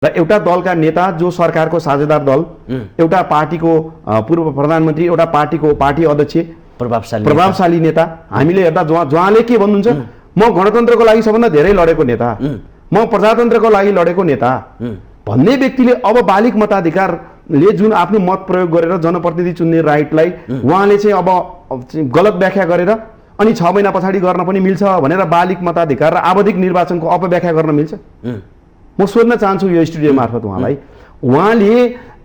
र एउटा दलका नेता जो सरकारको साझेदार दल, एउटा पार्टीको पूर्व प्रधानमन्त्री, एउटा पार्टीको पार्टी अध्यक्ष, प्रभावशाली नेता, हामीले हेर्दा जहाँले के भन्नुहुन्छ, म गणतन्त्रको लागि सबभन्दा धेरै लडेको नेता, म प्रजातन्त्रको लागि लडेको नेता भन्ने व्यक्तिले अब बालिक मताधिकारले जुन आफ्नो मत प्रयोग गरेर जनप्रतिनिधि चुन्ने राइटलाई उहाँले चाहिँ अब गलत व्याख्या गरेर अनि 6 महिना पछाडि गर्न पनि मिल्छ भनेर बालिक मताधिकार र आवधिक निर्वाचनको अपव्याख्या गर्न मिल्छ। म सोध्न चाहन्छु यो स्टुडियो मार्फत उहाँले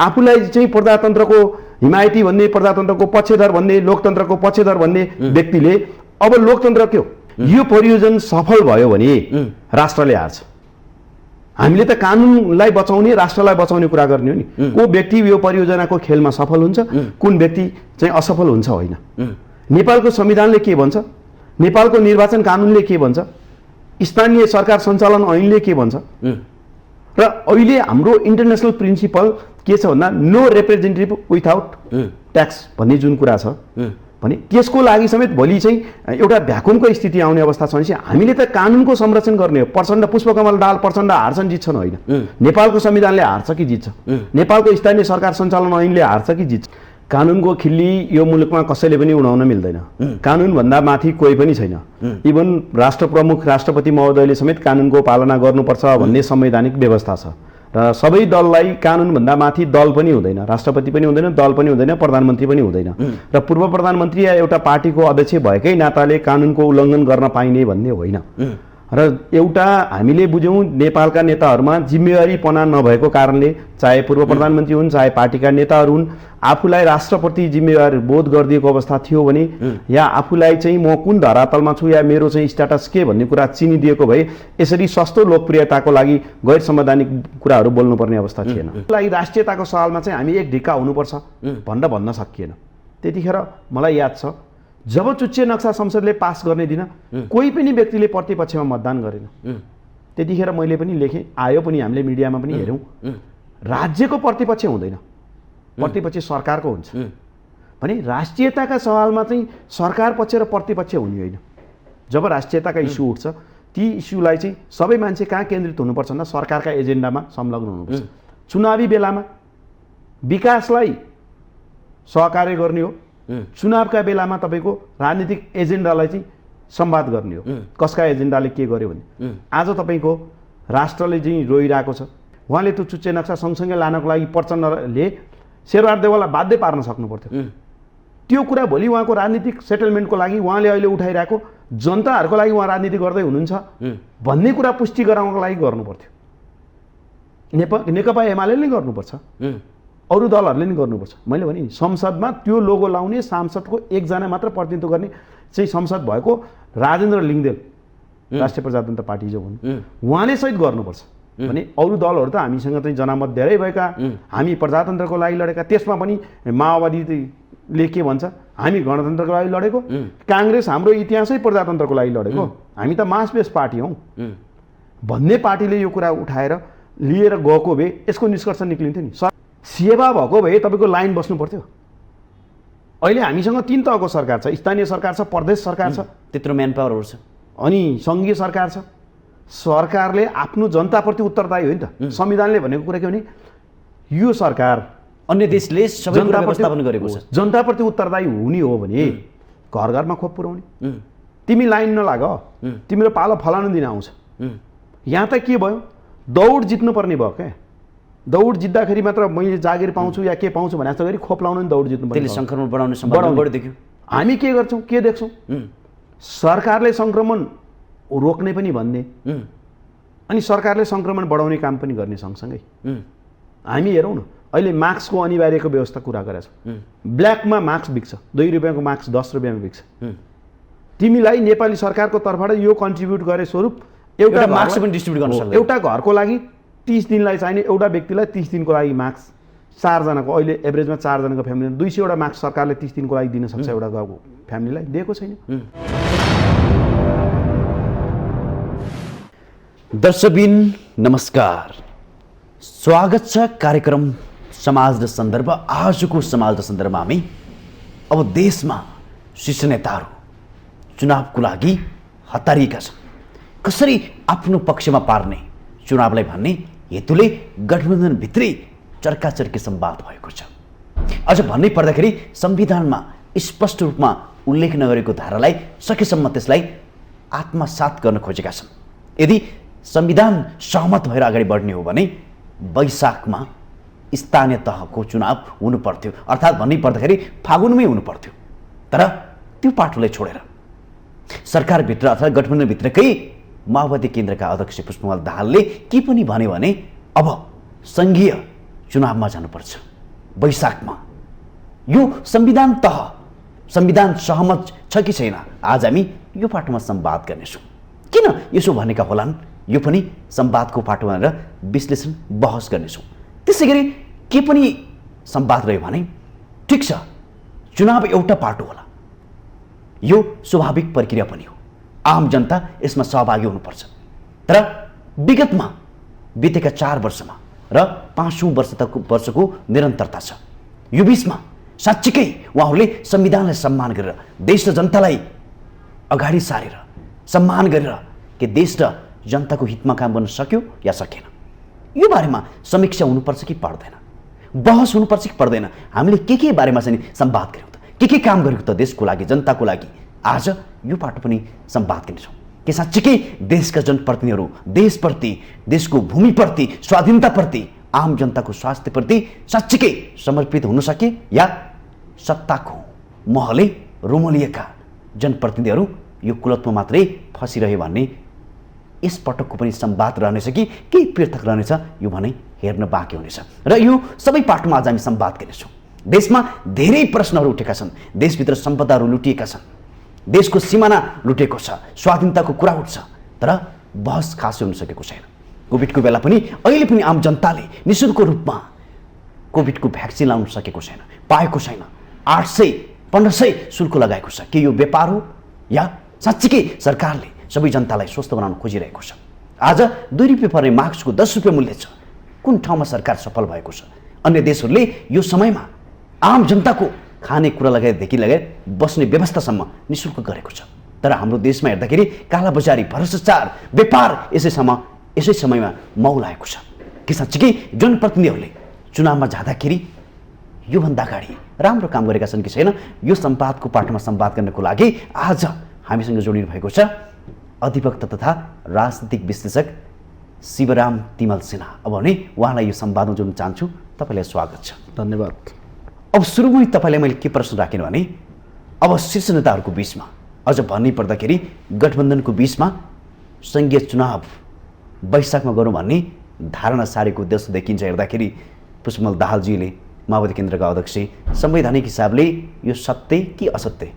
आफूलाई चाहिँ प्रजातन्त्रको हिमायती भन्ने, प्रजातन्त्रको पक्षधर भन्ने, लोकतन्त्रको पक्षधर भन्ने व्यक्तिले अब लोकतन्त्र के हो, यो परियोजना सफल भयो भने राष्ट्रले हार्छ। हामीले त कानुनलाई बचाउने, राष्ट्रलाई बचाउने कुरा गर्ने हो नि। को व्यक्ति यो परियोजनाको खेलमा सफल हुन्छ, कुन व्यक्ति चाहिँ असफल हुन्छ होइन। नेपालको संविधानले के भन्छ, नेपालको निर्वाचन कानुनले के भन्छ, स्थानीय सरकार सञ्चालन ऐनले के भन्छ र अहिले हाम्रो इन्टरनेसनल प्रिन्सिपल के छ भन्दा नो रिप्रेजेन्टेटिभ विथआउट ट्याक्स भन्ने जुन कुरा छ भने त्यसको लागि समेत भोलि चाहिँ एउटा भ्याकुमको स्थिति आउने अवस्था छ भने हामीले त कानुनको संरक्षण गर्ने हो। प्रचण्ड पुष्पकमल दाहाल प्रचण्ड हार्छन् जित्छन् होइन, नेपालको संविधानले हार्छ कि जित्छ, नेपालको स्थानीय सरकार सञ्चालन ऐनले हार्छ कि जित्छ। कानुनको खिल्ली यो मुलुकमा कसैले पनि उडाउन मिल्दैन। कानुनभन्दा माथि कोही पनि छैन। इभन राष्ट्र प्रमुख राष्ट्रपति महोदयले समेत कानुनको पालना गर्नुपर्छ भन्ने संवैधानिक व्यवस्था छ र सबै दललाई कानुनभन्दा माथि दल पनि हुँदैन, राष्ट्रपति पनि हुँदैन, दल पनि हुँदैन, प्रधानमन्त्री पनि हुँदैन र पूर्व प्रधानमन्त्री या एउटा पार्टीको अध्यक्ष भएकै नाताले कानुनको उल्लङ्घन गर्न पाइने भन्ने होइन। र एउटा हामीले बुझौँ नेपालका नेताहरूमा जिम्मेवारीपना नभएको कारणले, चाहे पूर्व प्रधानमन्त्री हुन् चाहे पार्टीका नेताहरू हुन्, आफूलाई राष्ट्रप्रति जिम्मेवार बोध गरिदिएको अवस्था थियो भने या आफूलाई चाहिँ म कुन धरातलमा छु या मेरो चाहिँ स्ट्याटस के भन्ने कुरा चिनिदिएको भए यसरी सस्तो लोकप्रियताको लागि गैर संवैधानिक कुराहरू बोल्नुपर्ने अवस्था थिएन। लागि राष्ट्रियताको सवालमा चाहिँ हामी एक ढिक्का हुनुपर्छ भनेर भन्न सकिएन। त्यतिखेर मलाई याद छ जब चुच्चे नक्सा संसदले पास गर्ने दिन कोही पनि व्यक्तिले प्रतिपक्षमा मतदान गरेन। त्यतिखेर मैले पनि लेखेँ, आयो पनि, हामीले मिडियामा पनि हेऱ्यौँ, राज्यको प्रतिपक्ष हुँदैन, प्रतिपक्ष सरकारको हुन्छ भने राष्ट्रियताका सवालमा चाहिँ सरकार पक्ष र प्रतिपक्ष हुने होइन। जब राष्ट्रियताका इस्यु उठ्छ ती इस्युलाई चाहिँ सबै मान्छे कहाँ केन्द्रित हुनुपर्छ भन्दा सरकारका एजेन्डामा संलग्न हुनुपर्छ। चुनावी बेलामा विकासलाई सहकार्य गर्ने हो, चुनावका बेलामा तपाईँको राजनीतिक एजेन्डालाई चाहिँ संवाद गर्ने हो, कसका एजेन्डाले के गर्यो भने। आज तपाईँको राष्ट्रले चाहिँ रोइरहेको छ, उहाँले त्यो चुच्चे नक्सा सँगसँगै लानको लागि प्रचण्डले शेरबहादुर देउवालाई बाध्य पार्न सक्नु पर्थ्यो। त्यो कुरा भोलि उहाँको राजनीतिक सेटलमेन्टको लागि उहाँले अहिले उठाइरहेको जनताहरूको लागि उहाँ राजनीति गर्दै हुनुहुन्छ भन्ने कुरा पुष्टि गराउनको लागि गर्नु पर्थ्यो। नेकपा एमाले नै गर्नुपर्छ, अरू दलहरूले नि गर्नुपर्छ। मैले भने नि संसदमा त्यो लोगो लाउने सांसदको एकजना मात्र प्रतिनिधित्व गर्ने चाहिँ संसद भएको राजेन्द्र लिङ्गदेल राष्ट्रिय प्रजातन्त्र पार्टी जो हुन् उहाँले सहित गर्नुपर्छ भने अरू दलहरू त हामीसँग चाहिँ जनमत धेरै भएका, हामी प्रजातन्त्रको लागि लडेका, त्यसमा पनि माओवादीले के भन्छ हामी गणतन्त्रको लागि लडेको, काङ्ग्रेस हाम्रो इतिहासै प्रजातन्त्रको लागि लडेको, हामी त मास बेस पार्टी हौँ भन्ने पार्टीले यो कुरा उठाएर लिएर गएको भए यसको निष्कर्ष निक्लिन्थ्यो नि। सेवा भएको भए तपाईँको लाइन बस्नु पर्थ्यो। अहिले हामीसँग 3 तहको सरकार छ, स्थानीय सरकार छ, प्रदेश सरकार छ, त्यत्रो म्यान पावरहरू छ, अनि सङ्घीय सरकार छ। सरकारले आफ्नो जनताप्रति उत्तरदायी हो नि त। संविधानले भनेको कुरा के भने यो सरकार अन्य देशले सबै कुरा व्यवस्थापन गरेको छ, जनताप्रति उत्तरदायी हुने हो भने घर घरमा खोप पुर्याउने, तिमी लाइन नलाग, तिम्रो पालो फलानु दिन आउँछ। यहाँ त के भयो, दौड जित्नुपर्ने भयो क्या। दौड जित्दाखेरि मात्र मैले जागिर पाउँछु या के पाउँछु भने जस्तो गरी खोप लाउनु नि दौड जित्नु पर्ने, त्यसले सङ्क्रमण बढाउने सम्भावना बढी देख्यो। हामी के गर्छौँ, के देख्छौँ, सरकारले सङ्क्रमण रोक्ने पनि भन्ने अनि सरकारले सङ्क्रमण बढाउने काम पनि गर्ने सँगसँगै। हामी हेरौँ न अहिले मास्कको अनिवार्यको व्यवस्था कुरा गरेका छौँ, ब्ल्याकमा मास्क बिक्छ, 2 रुपियाँको मास्क 10 रुपियाँमा बिक्छ। तिमीलाई नेपाली सरकारको तर्फबाट यो कन्ट्रिब्युट गरे स्वरूप एउटा मास्क पनि डिस्ट्रिब्युट गर्न सक्दैन। एउटा घरको लागि 30 दिनलाई चाहिने, एउटा व्यक्तिलाई 30 दिनको लागि मास्क, 4 जनाको अहिले एभरेजमा 4 जनाको फ्यामिली 200 वटा मास्क सरकारले 30 दिनको लागि दिन सक्छ एउटा गाउँको फ्यामिलीलाई, दिएको छैन। दर्शकबिन नमस्कार, स्वागत छ कार्यक्रम समाज र सन्दर्भ। आजको समाज र सन्दर्भमा हामी अब देशमा शीर्ष नेताहरू चुनावको लागि हतारिएका छन्, कसरी आफ्नो पक्षमा पार्ने, चुनावलाई भन्ने हेतुले गठबन्धनभित्रै चर्काचर्की संवाद भएको छ। अझ भन्नै पर्दाखेरि संविधानमा स्पष्ट रूपमा उल्लेख नगरेको धारालाई सकेसम्म त्यसलाई आत्मसात गर्न खोजेका छन्। यदि संविधान सहमत भएर अगाडि बढ्ने हो भने वैशाखमा स्थानीय तहको चुनाव हुनु पर्थ्यो, अर्थात् भन्नै पर्दाखेरि फागुनमै हुनु पर्थ्यो। तर त्यो पाटोलाई छोडेर सरकारभित्र अथवा गठबन्धनभित्रकै माओवादी केन्द्रका अध्यक्ष पुष्पकमल दाहालले के पनि भन्यो भने अब सङ्घीय चुनावमा जानुपर्छ वैशाखमा। यो संविधान तह, संविधान सहमत छ कि छैन, आज हामी यो पाटोमा संवाद गर्नेछौँ। किन यसो भनेका होलान्, यो पनि संवादको पाटो भनेर विश्लेषण बहस गर्नेछौँ। त्यसै गरी के पनि संवाद रह्यो भने ठिक छ, चुनाव एउटा पाटो होला, यो स्वाभाविक प्रक्रिया पनि हो, आम जनता यसमा सहभागी हुनुपर्छ। तर विगतमा बितेका 4 वर्षमा र 5औं वर्षको निरन्तरता छ। यो बिचमा साँच्चीकै उहाँहरूले संविधानलाई सम्मान गरेर, देश र जनतालाई अगाडि सारेर, सम्मान गरेर के देश र जनताको हितमा काम गर्न सक्यो या सकेन, यो बारेमा समीक्षा हुनुपर्छ कि पर्दैन, बहस हुनुपर्छ कि पर्दैन। हामीले के बारेमा चाहिँ संवाद गऱ्यौँ त, के काम गरेको त देशको लागि, जनताको लागि, आज यो पाटो पनि संवाद गर्नेछौँ। के साँच्चीकै देशका जनप्रतिनिधिहरू देशप्रति, देशको भूमिप्रति, स्वाधीनताप्रति, आम जनताको स्वास्थ्यप्रति साँच्चीकै समर्पित हुन सके, या सत्ताको महले रोमलिएका जनप्रतिनिधिहरू यो कुलतमा मात्रै फसिरह्यो भन्ने यस पटकको पनि संवाद रहनेछ कि केही पृथक रहनेछ, यो भने हेर्न बाँकी हुनेछ। र यो सबै पाटोमा आज हामी संवाद गर्नेछौँ। देशमा धेरै प्रश्नहरू उठेका छन्, देशभित्र सम्पदाहरू लुटिएका छन्, देशको सिमाना लुटेको छ, स्वाधीनताको कुरा उठ्छ, तर बहस खासै हुन सकेको छैन। कोभिडको बेला पनि अहिले पनि आम जनताले निःशुल्क रूपमा कोभिडको भ्याक्सिन लाउन सकेको छैन, पाएको छैन। 800-1500 शुल्क लगाएको छ। के यो व्यापार हो या साँच्चीकै सरकारले सबै जनतालाई स्वस्थ बनाउन खोजिरहेको छ? आज 2 रुपियाँ पर्ने मास्कको 10 रुपियाँ मूल्य छ। कुन ठाउँमा सरकार सफल भएको छ? अन्य देशहरूले यो समयमा आम जनताको खाने कुरा लगाएदेखि लगाएर बस्ने व्यवस्थासम्म निःशुल्क गरेको छ। तर हाम्रो देशमा हेर्दाखेरि कालाबजारी, भ्रष्टाचार, व्यापार यसै समयमा मौलाएको छ। के साँच्चीकै जनप्रतिनिधिहरूले चुनावमा जाँदाखेरि योभन्दा अगाडि राम्रो काम गरेका छन् कि छैन, यो संवादको पाटोमा संवाद गर्नको लागि आज हामीसँग जोडिनु भएको छ अधिवक्ता तथा राजनीतिक विश्लेषक शिवराम तिमल सिन्हा। अब भने उहाँलाई यो संवादमा जोड्न चाहन्छु। तपाईँलाई स्वागत छ। धन्यवाद। अब सुरुमै तपाईँलाई मैले के प्रश्न राखेँ भने, अब शीर्ष नेताहरूको बिचमा, अझ भन्नै पर्दाखेरि गठबन्धनको बिचमा सङ्घीय चुनाव वैशाखमा गरौँ भन्ने धारणा सारेको उद्देश्य देखिन्छ हेर्दाखेरि पुष्पकमल दाहालजीले, माओवादी केन्द्रका अध्यक्ष, संवैधानिक हिसाबले यो सत्य कि असत्य?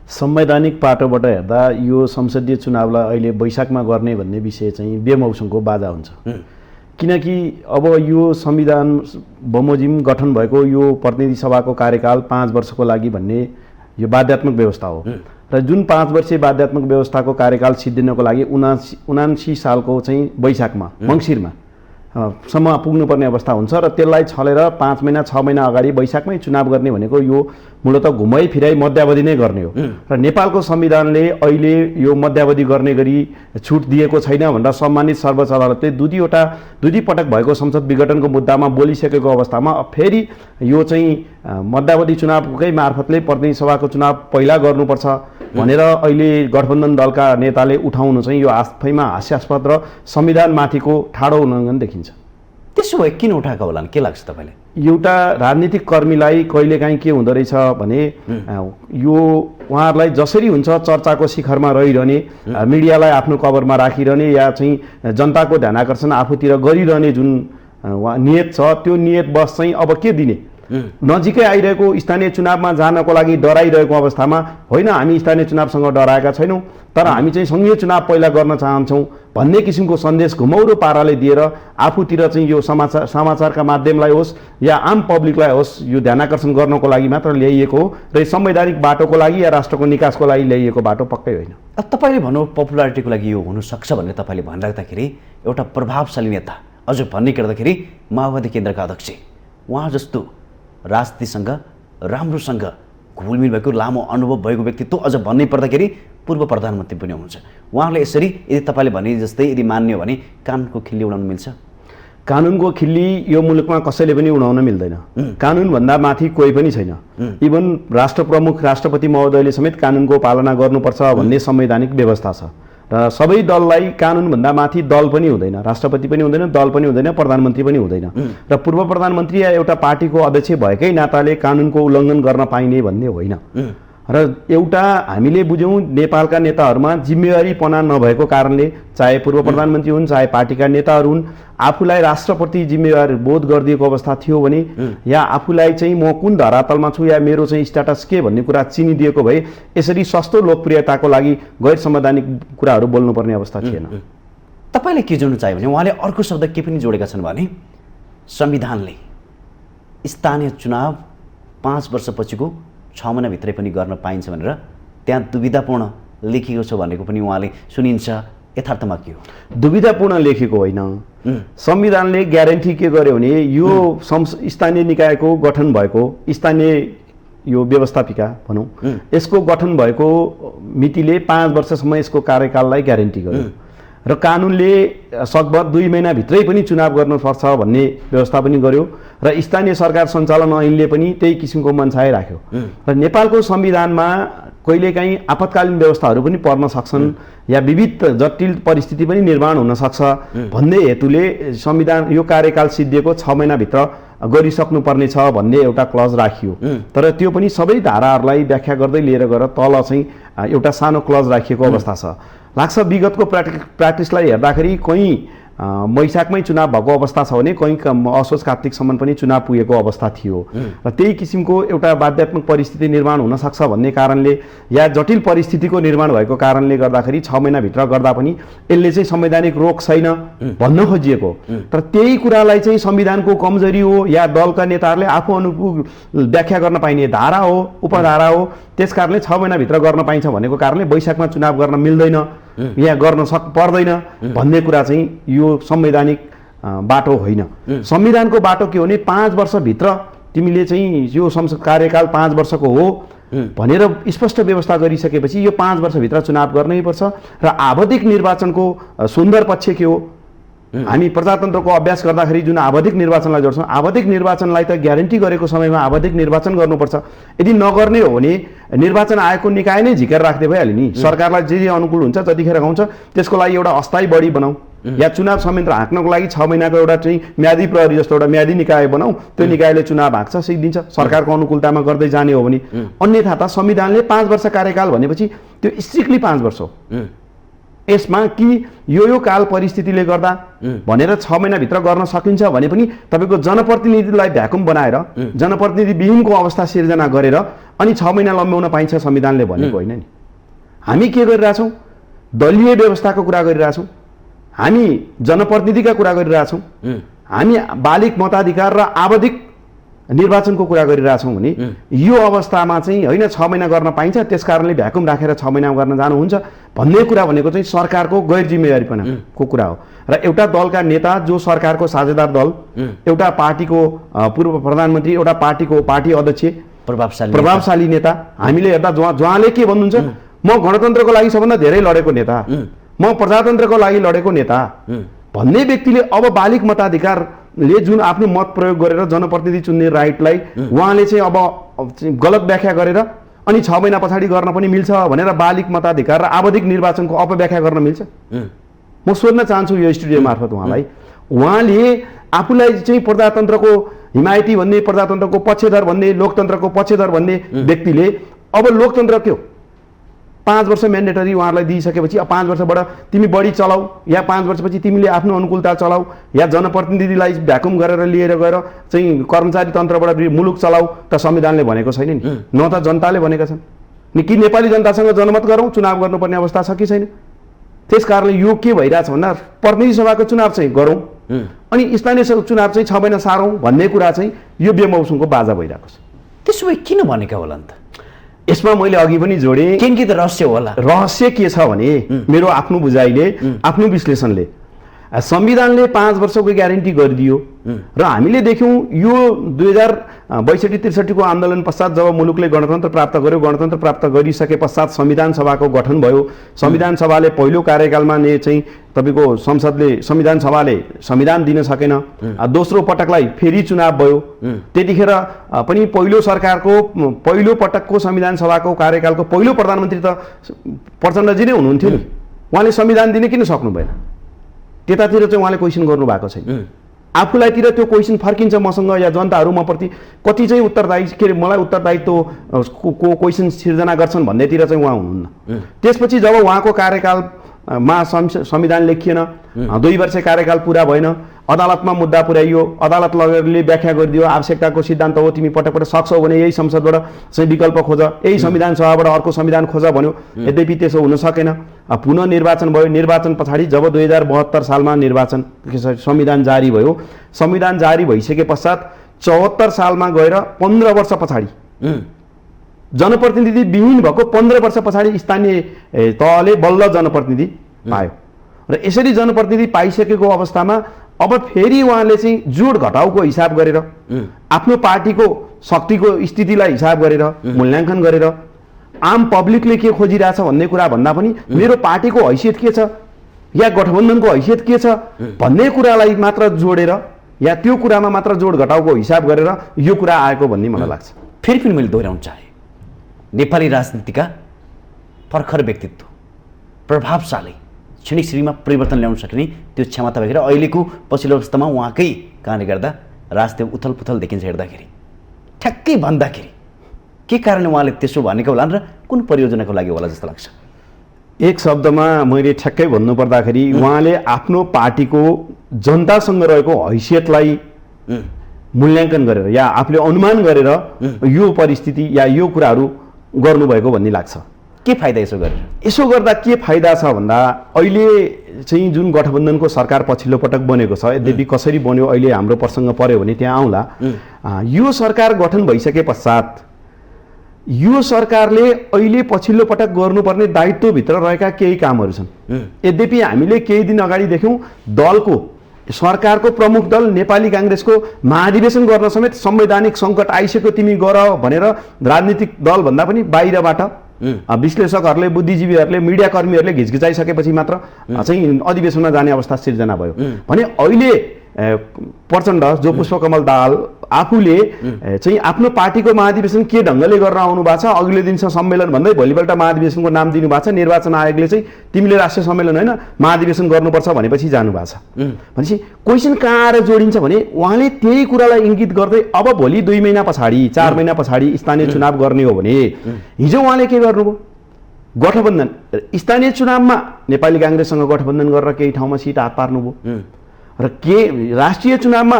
संवैधानिक पाटोबाट हेर्दा यो संसदीय चुनावलाई अहिले वैशाखमा गर्ने भन्ने विषय चाहिँ बेमौसमको बाजा हुन्छ। किनकि अब यो संविधान बमोजिम गठन भएको यो प्रतिनिधि सभाको कार्यकाल 5 वर्षको लागि भन्ने यो बाध्यात्मक व्यवस्था हो। र जुन 5 वर्षीय बाध्यात्मक व्यवस्थाको कार्यकाल सिद्धिनको लागि 79 सालको चाहिँ वैशाखमा, मङ्सिरमा सम्म पुग्नुपर्ने अवस्था हुन्छ। र त्यसलाई छलेर 5 महिना 6 महिना अगाडि वैशाखमै चुनाव गर्ने भनेको यो मूलतः घुमाइ फिराइ मध्यावधि नै गर्ने हो। र नेपालको संविधानले अहिले यो मध्यावधि गर्ने गरी छुट दिएको छैन भनेर सम्मानित सर्वोच्च अदालतले दुई पटक भएको संसद विघटनको मुद्दामा बोलिसकेको अवस्थामा फेरि यो चाहिँ मध्यावधि चुनावकै मार्फतले प्रतिनिधि सभाको चुनाव पहिला गर्नुपर्छ भनेर अहिले गठबन्धन दलका नेताले उठाउनु चाहिँ यो आफैमा हास्यास्पद र संविधानमाथिको ठाडो उल्लङ्घन देखिन्छ। त्यसो भए किन उठाएको होला, के लाग्छ तपाईँलाई? एउटा राजनीतिक कर्मीलाई कहिलेकाहीँ के हुँदो रहेछ भने यो उहाँहरूलाई जसरी हुन्छ चर्चाको शिखरमा रहिरहने, मिडियालाई आफ्नो कभरमा राखिरहने या चाहिँ जनताको ध्यान आकर्षण आफूतिर गरिरहने जुन नियत छ, त्यो नियत बस चाहिँ अब के दिने? नजिकै आइरहेको स्थानीय चुनावमा जानको लागि डराइरहेको अवस्थामा होइन, हामी स्थानीय चुनावसँग डराएका छैनौँ, तर हामी चाहिँ सङ्घीय चुनाव पहिला गर्न चाहन्छौँ भन्ने किसिमको सन्देश घुमौरो पाराले दिएर आफूतिर चाहिँ यो समाचारका माध्यमलाई होस् या आम पब्लिकलाई होस् यो ध्यान आकर्षण गर्नको लागि मात्र ल्याइएको हो। र संवैधानिक बाटोको लागि या राष्ट्रको निकासको लागि ल्याइएको बाटो पक्कै होइन। तपाईँले भन्नु पपुलारिटीको लागि यो हुनसक्छ भनेर तपाईँले भनिराख्दाखेरि एउटा प्रभावशाली नेता, अझ भन्ने गर्दाखेरि माओवादी केन्द्रका अध्यक्ष, उहाँ जस्तो राजनीतिसँग राम्रोसँग घुलमिल भएको लामो अनुभव भएको व्यक्तित्व, अझ भन्नै पर्दाखेरि पूर्व प्रधानमन्त्री पनि हुनुहुन्छ। उहाँले यसरी यदि तपाईँले भने जस्तै यदि मान्यो भने कानको खिल्ली उडाउन मिल्छ? कानुनको खिल्ली यो मुलुकमा कसैले पनि उडाउन मिल्दैन। कानुनभन्दा माथि कोही पनि छैन। इभन राष्ट्र प्रमुख राष्ट्रपति महोदयले समेत कानुनको पालना गर्नुपर्छ भन्ने संवैधानिक व्यवस्था छ र सबै दललाई कानुनभन्दा माथि दल पनि हुँदैन, राष्ट्रपति पनि हुँदैन, दल पनि हुँदैन, प्रधानमन्त्री पनि हुँदैन। र पूर्व प्रधानमन्त्री या एउटा पार्टीको अध्यक्ष भएकै नाताले कानुनको उल्लङ्घन गर्न पाइने भन्ने होइन। र एउटा हामीले बुझ्यौँ नेपालका नेताहरूमा जिम्मेवारीपना नभएको कारणले, चाहे पूर्व प्रधानमन्त्री हुन् चाहे पार्टीका नेताहरू हुन्, आफूलाई राष्ट्रप्रति जिम्मेवार बोध गरिदिएको अवस्था थियो भने या आफूलाई चाहिँ म कुन धरातलमा छु या मेरो चाहिँ स्ट्याटस के भन्ने कुरा चिनिदिएको भए यसरी सस्तो लोकप्रियताको लागि गैर संवैधानिक कुराहरू बोल्नुपर्ने अवस्था थिएन। तपाईँले के जोड्नु चाह्यो भने उहाँले अर्को शब्द के पनि जोडेका छन् भने संविधानले स्थानीय चुनाव 5 वर्षपछिको 6 महिनाभित्रै पनि गर्न पाइन्छ भनेर त्यहाँ दुविधापूर्ण लेखिएको छ भनेको पनि उहाँले सुनिन्छ। यथार्थमा के हो? दुविधापूर्ण लेखेको होइन। संविधानले ग्यारेन्टी के गर्यो भने यो स्थानीय निकायको गठन भएको स्थानीय यो व्यवस्थापिका भनौँ यसको गठन भएको मितिले 5 वर्षसम्म यसको कार्यकाललाई ग्यारेन्टी गर्यो र कानुनले सकभर 2 महिनाभित्रै पनि चुनाव गर्नुपर्छ भन्ने व्यवस्था पनि गर्यो र स्थानीय सरकार सञ्चालन ऐनले पनि त्यही किसिमको मनसाय राख्यो। र नेपालको संविधानमा कहिलेकाहीँ आपतकालीन व्यवस्थाहरू पनि पर्न सक्छन् या विविध जटिल परिस्थिति पनि निर्माण हुन सक्छ भन्ने हेतुले संविधान यो कार्यकाल सिद्धिएको 6 महिनाभित्र गरिसक्नुपर्ने छ भन्ने एउटा क्लज राखियो। तर त्यो पनि सबै धाराहरूलाई व्याख्या गर्दै लिएर गएर तल चाहिँ एउटा सानो क्लज राखिएको अवस्था छ। लाग्छ विगतको प्र्याक्टिसलाई हेर्दाखेरि कहीँ वैशाखमै चुनाव भएको अवस्था छ भने कहीँ असोज कार्तिकसम्म पनि चुनाव पुगेको अवस्था थियो र त्यही किसिमको एउटा बाध्यात्मक परिस्थिति निर्माण हुन सक्छ भन्ने कारणले या जटिल परिस्थितिको निर्माण भएको कारणले गर्दाखेरि 6 महिनाभित्र गर्दा पनि यसले चाहिँ संवैधानिक रोक छैन भन्न खोजिएको। तर त्यही कुरालाई चाहिँ संविधानको कमजोरी हो या दलका नेताहरूले आफू अनुकूल व्याख्या गर्न पाइने धारा हो, उपधारा हो, त्यस कारणले 6 महिनाभित्र गर्न पाइन्छ भनेको कारणले वैशाखमा चुनाव गर्न मिल्दैन या गर्न पर्दैन भन्ने कुरा चाहिँ यो संवैधानिक बाटो होइन। संविधानको बाटो के हो भने 5 वर्षभित्र तिमीले चाहिँ यो कार्यकाल 5 वर्षको हो भनेर स्पष्ट व्यवस्था गरिसकेपछि यो 5 वर्षभित्र चुनाव गर्नैपर्छ। र आवधिक निर्वाचनको सुन्दर पक्ष के हो? हामी प्रजातन्त्रको अभ्यास गर्दाखेरि जुन आवधिक निर्वाचनलाई जोड्छौँ, आवधिक निर्वाचनलाई त ग्यारेन्टी गरेको समयमा आवधिक निर्वाचन गर्नुपर्छ। यदि नगर्ने हो भने निर्वाचन आयोगको निकाय नै झिकेर राख्दै भइहाल्यो नि। सरकारलाई जे अनुकूल हुन्छ जतिखेर गाउँछ त्यसको लागि एउटा अस्थायी बढी बनाऊ या चुनाव संयन्त्र हाँक्नको लागि 6 महिनाको एउटा चाहिँ म्यादी प्रहरी जस्तो एउटा म्यादी निकाय बनाऊ, त्यो निकायले चुनाव हाँक्छ, सिद्धिन्छ सरकारको अनुकूलतामा गर्दै जाने हो भने। अन्यथा त संविधानले 5 वर्ष कार्यकाल भनेपछि त्यो स्ट्रिक्टली 5 वर्ष हो। यसमा कि यो काल परिस्थितिले गर्दा भनेर 6 महिनाभित्र गर्न सकिन्छ भने पनि तपाईँको जनप्रतिनिधिलाई भ्याकुम बनाएर जनप्रतिनिधि विहीनको अवस्था सिर्जना गरेर अनि 6 महिना लम्ब्याउन पाइन्छ संविधानले भनेको होइन नि। हामी के गरिरहेछौँ? दलीय व्यवस्थाको कुरा गरिरहेछौँ, हामी जनप्रतिनिधिका कुरा गरिरहेछौँ, हामी बालिक मताधिकार र आवधिक निर्वाचनको कुरा गरिरहेछौँ भने यो अवस्थामा चाहिँ होइन 6 महिना गर्न पाइन्छ त्यस कारणले भ्याकुम राखेर 6 महिना गर्न जानुहुन्छ भन्ने कुरा भनेको चाहिँ सरकारको गैर जिम्मेवारीपनाको कुरा हो। र एउटा दलका नेता जो सरकारको साझेदार दल, एउटा पार्टीको पूर्व प्रधानमन्त्री, एउटा पार्टीको पार्टी अध्यक्ष, प्रभावशाली नेता, हामीले हेर्दा उहाँले के भन्नुहुन्छ? म गणतन्त्रको लागि सबभन्दा धेरै लडेको नेता, म प्रजातन्त्रको लागि लडेको नेता भन्ने व्यक्तिले अब बालिक मताधिकारले जुन आफ्नो मत प्रयोग गरेर जनप्रतिनिधि चुन्ने राइटलाई उहाँले चाहिँ अब गलत व्याख्या गरेर अनि 6 महिना पछाडि गर्न पनि मिल्छ भनेर बालिक मताधिकार र आवधिक निर्वाचनको अपव्याख्या गर्न मिल्छ? म सोध्न चाहन्छु यो स्टुडियो मार्फत उहाँलाई, उहाँले आफूलाई चाहिँ प्रजातन्त्रको हिमायती भन्ने, प्रजातन्त्रको पक्षधर भन्ने, लोकतन्त्रको पक्षधर भन्ने व्यक्तिले अब लोकतन्त्र के हो 5 वर्ष म्यान्डेटरी उहाँहरूलाई दिइसकेपछि अब 5 वर्षबाट तिमी बढी चलाऊ या 5 वर्षपछि तिमीले आफ्नो अनुकूलता चलाऊ या जनप्रतिनिधिलाई भ्याकुम गरेर लिएर गएर चाहिँ कर्मचारी तन्त्रबाट मुलुक चलाऊ त संविधानले भनेको छैन नि, न त जनताले भनेका छन् नि। कि नेपाली जनतासँग जनमत गरौँ, चुनाव गर्नुपर्ने अवस्था छ कि छैन? त्यस कारणले यो के भइरहेछ भन्दा प्रतिनिधि सभाको चुनाव चाहिँ गरौँ अनि स्थानीय चुनाव चाहिँ 6 महिना सारौँ भन्ने कुरा चाहिँ यो बेमौसमको बाजा भइरहेको छ। त्यसो भए किन भनेका होला नि त? यसमा मैले अघि पनि जोडेँ, के त रहस्य होला? रहस्य के छ भने मेरो आफ्नो बुझाइले, आफ्नो विश्लेषणले संविधानले 5 वर्षको ग्यारेन्टी गरिदियो र हामीले देख्यौँ यो 2062-63 को आन्दोलन पश्चात जब मुलुकले गणतन्त्र प्राप्त गर्यो, गणतन्त्र प्राप्त गरिसके पश्चात संविधान सभाको गठन भयो। संविधान सभाले पहिलो कार्यकालमा नै चाहिँ तपाईको संविधान सभाले संविधान दिन सकेन। दोस्रो पटकलाई फेरि चुनाव भयो। त्यतिखेर पनि पहिलो सरकारको पहिलो पटकको संविधान सभाको कार्यकालको पहिलो प्रधानमन्त्री त प्रचण्डजी नै हुनुहुन्थ्यो नि। उहाँले संविधान दिन किन सक्नु भएन? त्यतातिर चाहिँ उहाँले क्वेसन गर्नु भएको छैन। आफूलाईतिर त्यो क्वेसन फर्किन्छ मसँग या जनताहरू मप्रति कति चाहिँ उत्तरदायी के अरे मलाई उत्तरदायित्व को क्वेसन सिर्जना गर्छन् भन्नेतिर चाहिँ उहाँ हुनुहुन्न। त्यसपछि जब उहाँको कार्यकालमा संविधान लेखिएन, 2 वर्ष कार्यकाल पुरा भएन, अदालतमा मुद्दा पुर्याइयो, अदालत लगेरले व्याख्या गरिदियो आवश्यकताको सिद्धान्त हो, तिमी पटक पटक सक्छौ भने यही संसदबाट चाहिँ विकल्प खोज, यही संविधान सभाबाट अर्को संविधान खोज भन्यो। यद्यपि त्यसो हुन सकेन। पुनः निर्वाचन भयो। निर्वाचन पछाडि जब 2072 सालमा संविधान जारी भयो, संविधान जारी भइसके पश्चात 74 सालमा गएर 15 वर्ष पछाडि जनप्रतिनिधि विहीन भएको 15 वर्ष पछाडि स्थानीय तहले बल्ल जनप्रतिनिधि पायो र यसरी जनप्रतिनिधि पाइसकेको अवस्थामा अब फेरि उहाँले चाहिँ जोड घटाउको हिसाब गरेर आफ्नो पार्टीको शक्तिको स्थितिलाई हिसाब गरेर मूल्याङ्कन गरेर आम पब्लिकले के खोजिरहेछ भन्ने कुरा भन्दा पनि मेरो पार्टीको हैसियत के छ या गठबन्धनको हैसियत के छ भन्ने कुरालाई मात्र जोडेर या त्यो कुरामा मात्र जोड घटाउको हिसाब गरेर यो कुरा आएको भन्ने मलाई लाग्छ। फेरि पनि मैले दोहोऱ्याउन चाहे, नेपाली राजनीतिका प्रखर व्यक्तित्व, प्रभावशाली, क्षणिक श्रीमा परिवर्तन ल्याउन सक्ने त्यो क्षमता भएर अहिलेको पछिल्लो अवस्थामा उहाँकै कारणले गर्दा राजनीति उथल पुथल देखिन्छ। हेर्दाखेरि ठ्याक्कै भन्दाखेरि के कारणले उहाँले त्यसो भनेको होला र कुन परियोजनाको लागि होला जस्तो लाग्छ? एक शब्दमा मैले ठ्याक्कै भन्नु पर्दाखेरि उहाँले आफ्नो पार्टीको जनतासँग रहेको हैसियतलाई मूल्याङ्कन गरेर या आफूले अनुमान गरेर यो परिस्थिति या यो कुराहरू गर्नुभएको भन्ने लाग्छ। के फाइदा यसो गरेर? यसो गर्दा के फाइदा छ भन्दा अहिले चाहिँ जुन गठबन्धनको सरकार पछिल्लो पटक बनेको छ, यद्यपि कसरी बन्यो अहिले हाम्रो प्रसङ्ग पर्यो भने त्यहाँ आउँला। यो सरकार गठन भइसके पश्चात यो सरकारले अहिले पछिल्लो पटक गर्नुपर्ने दायित्वभित्र रहेका केही कामहरू छन्। यद्यपि हामीले केही दिन अगाडि देख्यौँ दलको सरकारको प्रमुख दल नेपाली काङ्ग्रेसको महाधिवेशन गर्न समेत संवैधानिक सङ्कट आइसक्यो तिमी गर भनेर राजनीतिक दल भन्दा पनि बाहिरबाट विश्लेषकहरूले, बुद्धिजीवीहरूले, मिडियाकर्मीहरूले घिचघिचाइसकेपछि मात्र चाहिँ अधिवेशनमा जाने अवस्था सिर्जना भयो भने अहिले प्रचण्ड जो पुष्पकमल दाहाल आफूले चाहिँ आफ्नो पार्टीको महाधिवेशन के ढङ्गले गरेर आउनु भएको छ, अघिल्लो दिन सम्मेलन भन्दै भोलिपल्ट महाधिवेशनको नाम दिनुभएको छ। निर्वाचन आयोगले चाहिँ तिमीले राष्ट्रिय सम्मेलन होइन महाधिवेशन गर्नुपर्छ भनेपछि जानुभएको छ। भनेपछि क्वेसन कहाँ आएर जोडिन्छ भने उहाँले त्यही कुरालाई इङ्गित गर्दै अब भोलि 2 महिना पछाडि 4 महिना पछाडि स्थानीय चुनाव गर्ने हो भने हिजो उहाँले के गर्नुभयो? गठबन्धन स्थानीय चुनावमा नेपाली काङ्ग्रेससँग गठबन्धन गरेर केही ठाउँमा सिट हात पार्नुभयो र के राष्ट्रिय चुनावमा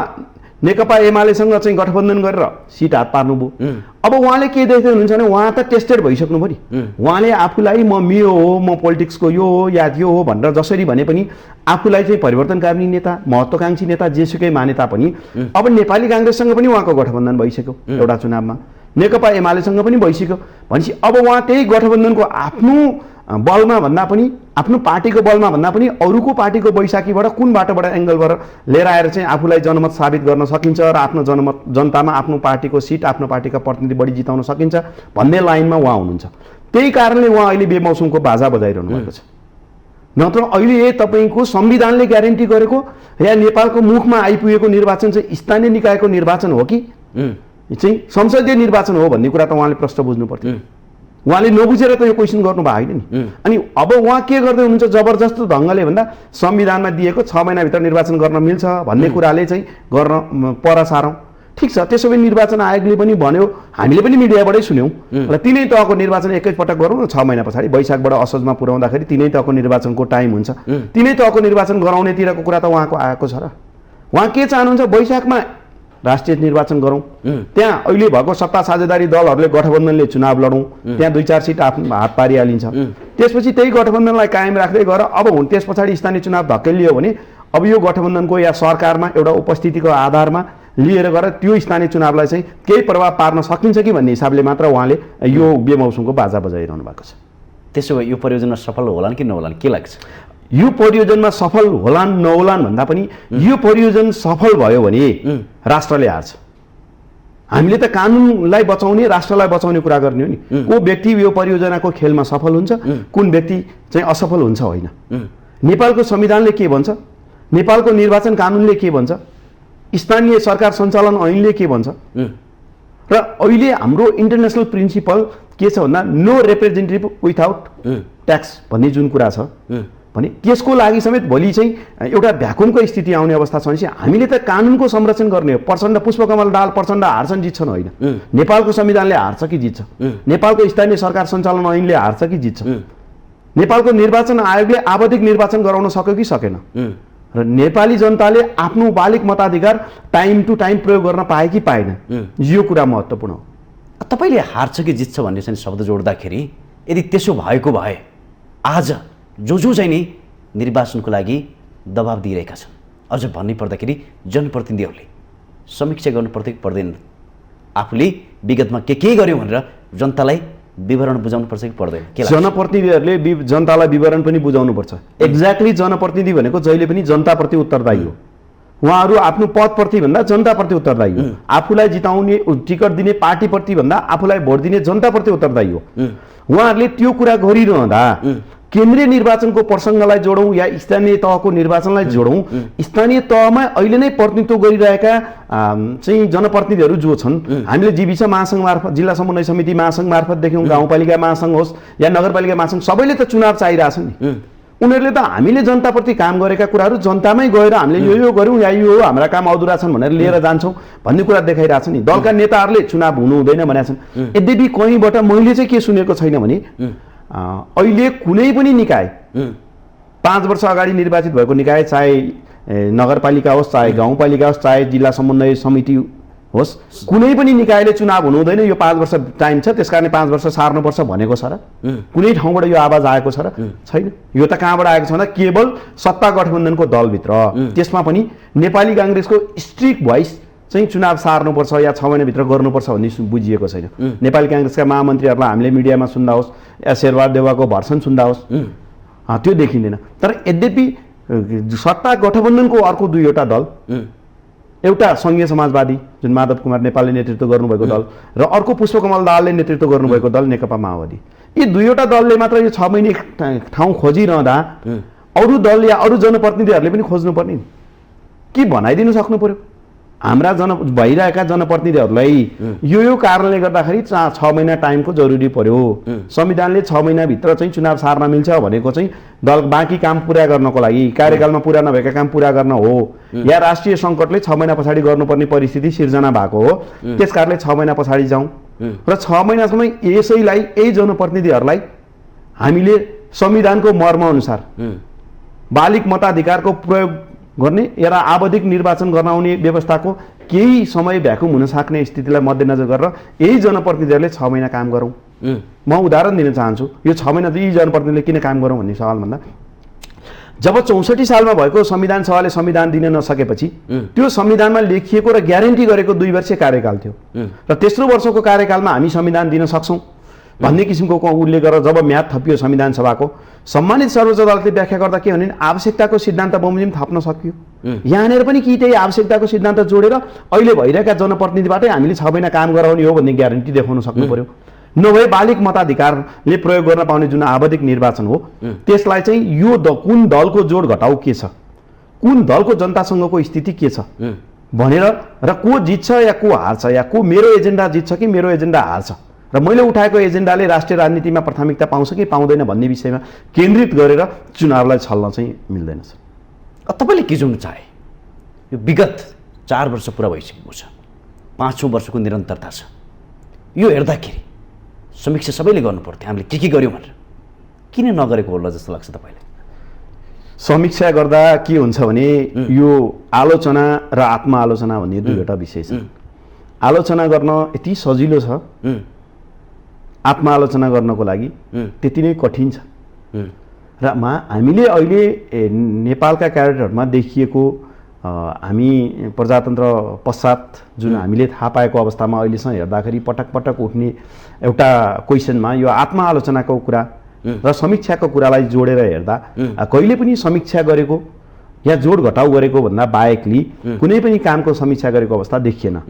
नेकपा एमालेसँग चाहिँ गठबन्धन गरेर सिट हात पार्नुभयो। अब उहाँले के देख्दै हुनुहुन्छ भने उहाँ त टेस्टेड भइसक्नु पऱ्यो। उहाँले आफूलाई म मियो हो, म पोलिटिक्सको यो हो या त्यो हो भनेर जसरी भने पनि आफूलाई चाहिँ परिवर्तनकामी नेता, महत्त्वकाङ्क्षी नेता जेसुकै माने तापनि अब नेपाली काङ्ग्रेससँग पनि उहाँको गठबन्धन भइसक्यो एउटा चुनावमा, नेकपा एमालेसँग पनि भइसक्यो। भनेपछि अब उहाँ त्यही गठबन्धनको आफ्नो बलमा भन्दा पनि आफ्नो पार्टीको बलमा भन्दा पनि अरूको पार्टीको बैशाखीबाट कुन बाटोबाट एङ्गलबाट लिएर आएर चाहिँ आफूलाई जनमत साबित गर्न सकिन्छ र आफ्नो जनतामा आफ्नो पार्टीको सिट, आफ्नो पार्टीका प्रतिनिधि बढी जिताउन सकिन्छ भन्ने लाइनमा उहाँ हुनुहुन्छ। त्यही कारणले उहाँ अहिले बेमौसमको बाजा बजाइरहनु भएको छ। नत्र अहिले तपाईँको संविधानले ग्यारेन्टी गरेको या नेपालको मुखमा आइपुगेको निर्वाचन चाहिँ स्थानीय निकायको निर्वाचन हो कि चाहिँ संसदीय निर्वाचन हो भन्ने कुरा त उहाँले प्रश्न बुझ्नु पर्थ्यो। उहाँले नबुझेर त यो क्वेसन गर्नु भएको होइन नि। अनि अब उहाँ के गर्दै हुनुहुन्छ जबरजस्त ढङ्गले भन्दा संविधानमा दिएको 6 महिनाभित्र निर्वाचन गर्न मिल्छ भन्ने कुराले चाहिँ गर्न पर सारौँ। ठिक छ, त्यसो भए निर्वाचन आयोगले पनि भन्यो, हामीले पनि मिडियाबाटै सुन्यौँ र 3 तहको निर्वाचन एकैपटक गरौँ न 6 महिना पछाडि वैशाखबाट असोजमा पुर्याउँदाखेरि 3 तहको निर्वाचनको टाइम हुन्छ। 3 तहको निर्वाचन गराउनेतिरको कुरा त उहाँको आएको छ र उहाँ के चाहनुहुन्छ? वैशाखमा राष्ट्रिय निर्वाचन गरौँ, त्यहाँ अहिले भएको सत्ता साझेदारी दलहरूले गठबन्धनले चुनाव लडौँ, त्यहाँ 2-4 सिट आफ्नो हात पारिहालिन्छ। त्यसपछि त्यही गठबन्धनलाई कायम राख्दै गएर अब त्यस पछाडि स्थानीय चुनाव धकेलियो भने अब यो गठबन्धनको या सरकारमा एउटा उपस्थितिको आधारमा लिएर गएर त्यो स्थानीय चुनावलाई चाहिँ केही प्रभाव पार्न सकिन्छ कि भन्ने हिसाबले मात्र उहाँले यो बेमौसमको बाजा बजाइरहनु भएको छ। त्यसो भए यो परियोजना सफल होला कि नहोला के लाग्छ? यो परियोजनमा सफल होलान् नहोलान् भन्दा पनि यो परियोजना सफल भयो भने राष्ट्रले हार्छ। हामीले त कानुनलाई बचाउने राष्ट्रलाई बचाउने कुरा गर्ने हो नि। को व्यक्ति यो परियोजनाको खेलमा सफल हुन्छ, कुन व्यक्ति चाहिँ असफल हुन्छ होइन। नेपालको संविधानले के भन्छ, नेपालको निर्वाचन कानुनले के भन्छ, स्थानीय सरकार सञ्चालन ऐनले के भन्छ र अहिले हाम्रो इन्टरनेसनल प्रिन्सिपल के छ भन्दा नो रिप्रेजेन्टेटिभ विथआउट ट्याक्स भन्ने जुन कुरा छ भने त्यसको लागि समेत भोलि चाहिँ एउटा भ्याकुमको स्थिति आउने अवस्था छ भनेपछि हामीले त कानुनको संरक्षण गर्ने हो। प्रचण्ड पुष्पकमल दाहाल प्रचण्ड हार्छन् जित्छन् होइन, नेपालको संविधानले हार्छ कि जित्छ, नेपालको स्थानीय सरकार सञ्चालन ऐनले हार्छ कि जित्छ, नेपालको निर्वाचन आयोगले आवधिक निर्वाचन गराउन सक्यो कि सकेन र नेपाली जनताले आफ्नो बालिक मताधिकार टाइम टु टाइम प्रयोग गर्न पाए कि पाएन, यो कुरा महत्त्वपूर्ण हो। तपाईँले हार्छ कि जित्छ भन्ने चाहिँ शब्द जोड्दाखेरि यदि त्यसो भएको भए आज जो चाहिँ नि निर्वाचनको लागि दबाब दिइरहेका छन्, अझ भन्नै पर्दाखेरि जनप्रतिनिधिहरूले समीक्षा गर्नु पर्दै पर्दैन, आफूले विगतमा के गर्यो भनेर जनतालाई विवरण बुझाउनु पर्छ कि पर्दैन? जनप्रतिनिधिहरूले जनतालाई विवरण पनि बुझाउनुपर्छ। एक्ज्याक्टली जनप्रतिनिधि भनेको जहिले पनि जनताप्रति उत्तरदायी हो। उहाँहरू आफ्नो पदप्रति भन्दा जनताप्रति उत्तरदायी हो। आफूलाई जिताउने टिकट दिने पार्टीप्रति भन्दा आफूलाई भोट दिने जनताप्रति उत्तरदायी हो। उहाँहरूले त्यो कुरा गरिरहँदा केन्द्रीय निर्वाचनको प्रसङ्गलाई जोडौँ या स्थानीय तहको निर्वाचनलाई जोडौँ, स्थानीय तहमा अहिले नै प्रतिनिधित्व गरिरहेका चाहिँ जनप्रतिनिधिहरू जो छन्, हामीले जीविका महासङ्घ मार्फत, जिल्ला समन्वय समिति महासङ्घ मार्फत देख्यौँ, गाउँपालिका महासङ्घ होस् या नगरपालिका महासङ्घ, सबैले त चुनाव चाहिरहेछन् नि। उनीहरूले त हामीले जनताप्रति काम गरेका कुराहरू जनतामै गएर हामीले यो गऱ्यौँ या यो हाम्रा काम अधुरा छन् भनेर लिएर जान्छौँ भन्ने कुरा देखाइरहेछ नि। दलका नेताहरूले चुनाव हुनु हुँदैन भनेका छन्। यद्यपि कहीँबाट मैले चाहिँ के सुनेको छैन भने अहिले कुनै पनि निकाय 5 वर्ष अगाडि निर्वाचित भएको निकाय, चाहे नगरपालिका होस्, चाहे गाउँपालिका होस्, चाहे जिल्ला समन्वय समिति होस्, कुनै पनि निकायले चुनाव हुनु हुँदैन, यो 5 वर्ष टाइम छ त्यसकारण 5 वर्ष सार्नुपर्छ भनेको छ र? कुनै ठाउँबाट यो आवाज आएको छ र? छैन। यो त कहाँबाट आएको छ भन्दा केवल सत्ता गठबन्धनको दलभित्र, त्यसमा पनि नेपाली काङ्ग्रेसको स्ट्रिक्ट भोइस चाहिँ चुनाव सार्नुपर्छ या 6 महिनाभित्र गर्नुपर्छ भन्ने बुझिएको छैन। नेपाली काङ्ग्रेसका महामन्त्रीहरूलाई हामीले मिडियामा सुन्दा होस् या शेरबहादुर देउवाको भर्सन सुन्दा होस्, त्यो देखिँदैन। तर यद्यपि सत्ता गठबन्धनको अर्को दुईवटा दल, एउटा सङ्घीय समाजवादी जुन माधव कुमार नेपालले नेतृत्व गर्नुभएको दल र अर्को पुष्पकमल दाहालले नेतृत्व गर्नुभएको दल नेकपा माओवादी, यी दुईवटा दलले मात्र यो 6 महिने ठाउँ खोजिरहँदा अरू दल या अरू जनप्रतिनिधिहरूले पनि खोज्नुपर्ने कि बनाइदिनु सक्नु पर्यो। हाम्रा भइरहेका जनप्रतिनिधिहरूलाई यो कारणले गर्दाखेरि 6 महिना टाइमको जरुरी पर्यो। संविधानले 6 महिनाभित्र चाहिँ चुनाव सार्न मिल्छ भनेको चाहिँ दल बाँकी काम पुरा गर्नको लागि, कार्यकालमा पुरा नभएका काम पुरा गर्न हो, या राष्ट्रिय सङ्कटले 6 महिना पछाडि गर्नुपर्ने परिस्थिति सिर्जना भएको हो, त्यस कारणले 6 महिना पछाडि जाउँ र 6 महिनासम्म यसैलाई यही जनप्रतिनिधिहरूलाई हामीले संविधानको मर्मअनुसार बालिक मताधिकारको प्रयोग गर्ने या आवधिक निर्वाचन गराउने व्यवस्थाको केही समय भ्याकुम हुन सक्ने स्थितिलाई मध्यनजर गरेर यही जनप्रतिनिधिहरूले 6 महिना काम गरौँ। म उदाहरण दिन चाहन्छु, यो 6 महिना यी जनप्रतिनिधिले किन काम गरौँ भन्ने सवाल भन्दा, जब 64 सालमा भएको संविधान सभाले संविधान दिन नसकेपछि त्यो संविधानमा लेखिएको र ग्यारेन्टी गरेको 2 वर्षीय कार्यकाल थियो र तेस्रो वर्षको कार्यकालमा हामी संविधान दिन सक्छौँ भन्ने किसिमको उल्लेख गरेर जब म्याद थपियो संविधान सभाको, सम्मानित सर्वोच्च अदालतले व्याख्या गर्दा के भने आवश्यकताको सिद्धान्त बमोजिम थप्न सकियो। यहाँनिर पनि कि त्यही आवश्यकताको सिद्धान्त जोडेर अहिले भइरहेका जनप्रतिनिधिबाटै हामीले 6 महिना काम गराउने हो भन्ने ग्यारेन्टी देखाउन सक्नु पर्यो। नभए बालिक मताधिकारले प्रयोग गर्न पाउने जुन आवधिक निर्वाचन हो त्यसलाई चाहिँ यो कुन दलको जोड घटाउ के छ, कुन दलको जनतासँगको स्थिति के छ भनेर र को जित्छ या को हार्छ या को मेरो एजेन्डा जित्छ कि मेरो एजेन्डा हार्छ र मैले उठाएको एजेन्डाले राष्ट्रिय राजनीतिमा प्राथमिकता पाउँछ कि पाउँदैन भन्ने विषयमा केन्द्रित गरेर चुनावलाई छल्न चाहिँ मिल्दैन। तपाईँले के जोड्नु चाहे? यो विगत 4 वर्ष पुरा भइसकेको छ, 5औं वर्षको निरन्तरता छ, यो हेर्दाखेरि समीक्षा सबैले गर्नु पर्थ्यो हामीले के गर्यौँ भनेर, किन नगरेको होला जस्तो लाग्छ तपाईँले? समीक्षा गर्दा के हुन्छ भने यो आलोचना र आत्मआलोचना भन्ने दुईवटा विषय छ। आलोचना गर्न यति सजिलो छ, आत्मआलोचना गर्नको लागि त्यति नै कठिन छ। र हामीले अहिले नेपालका क्यारेक्टरमा देखिएको हामी प्रजातन्त्र पश्चात जुन हामीले थाहा पाएको अवस्थामा अहिलेसम्म हेर्दाखेरि पटक पटक उठ्ने एउटा क्वेसनमा यो आत्मआलोचनाको कुरा र समीक्षाको कुरालाई जोडेर हेर्दा कहिले पनि समीक्षा गरेको या जोड घटाउ गरेको भन्दा बाहेकली कुनै पनि कामको समीक्षा गरेको अवस्था देखिएन।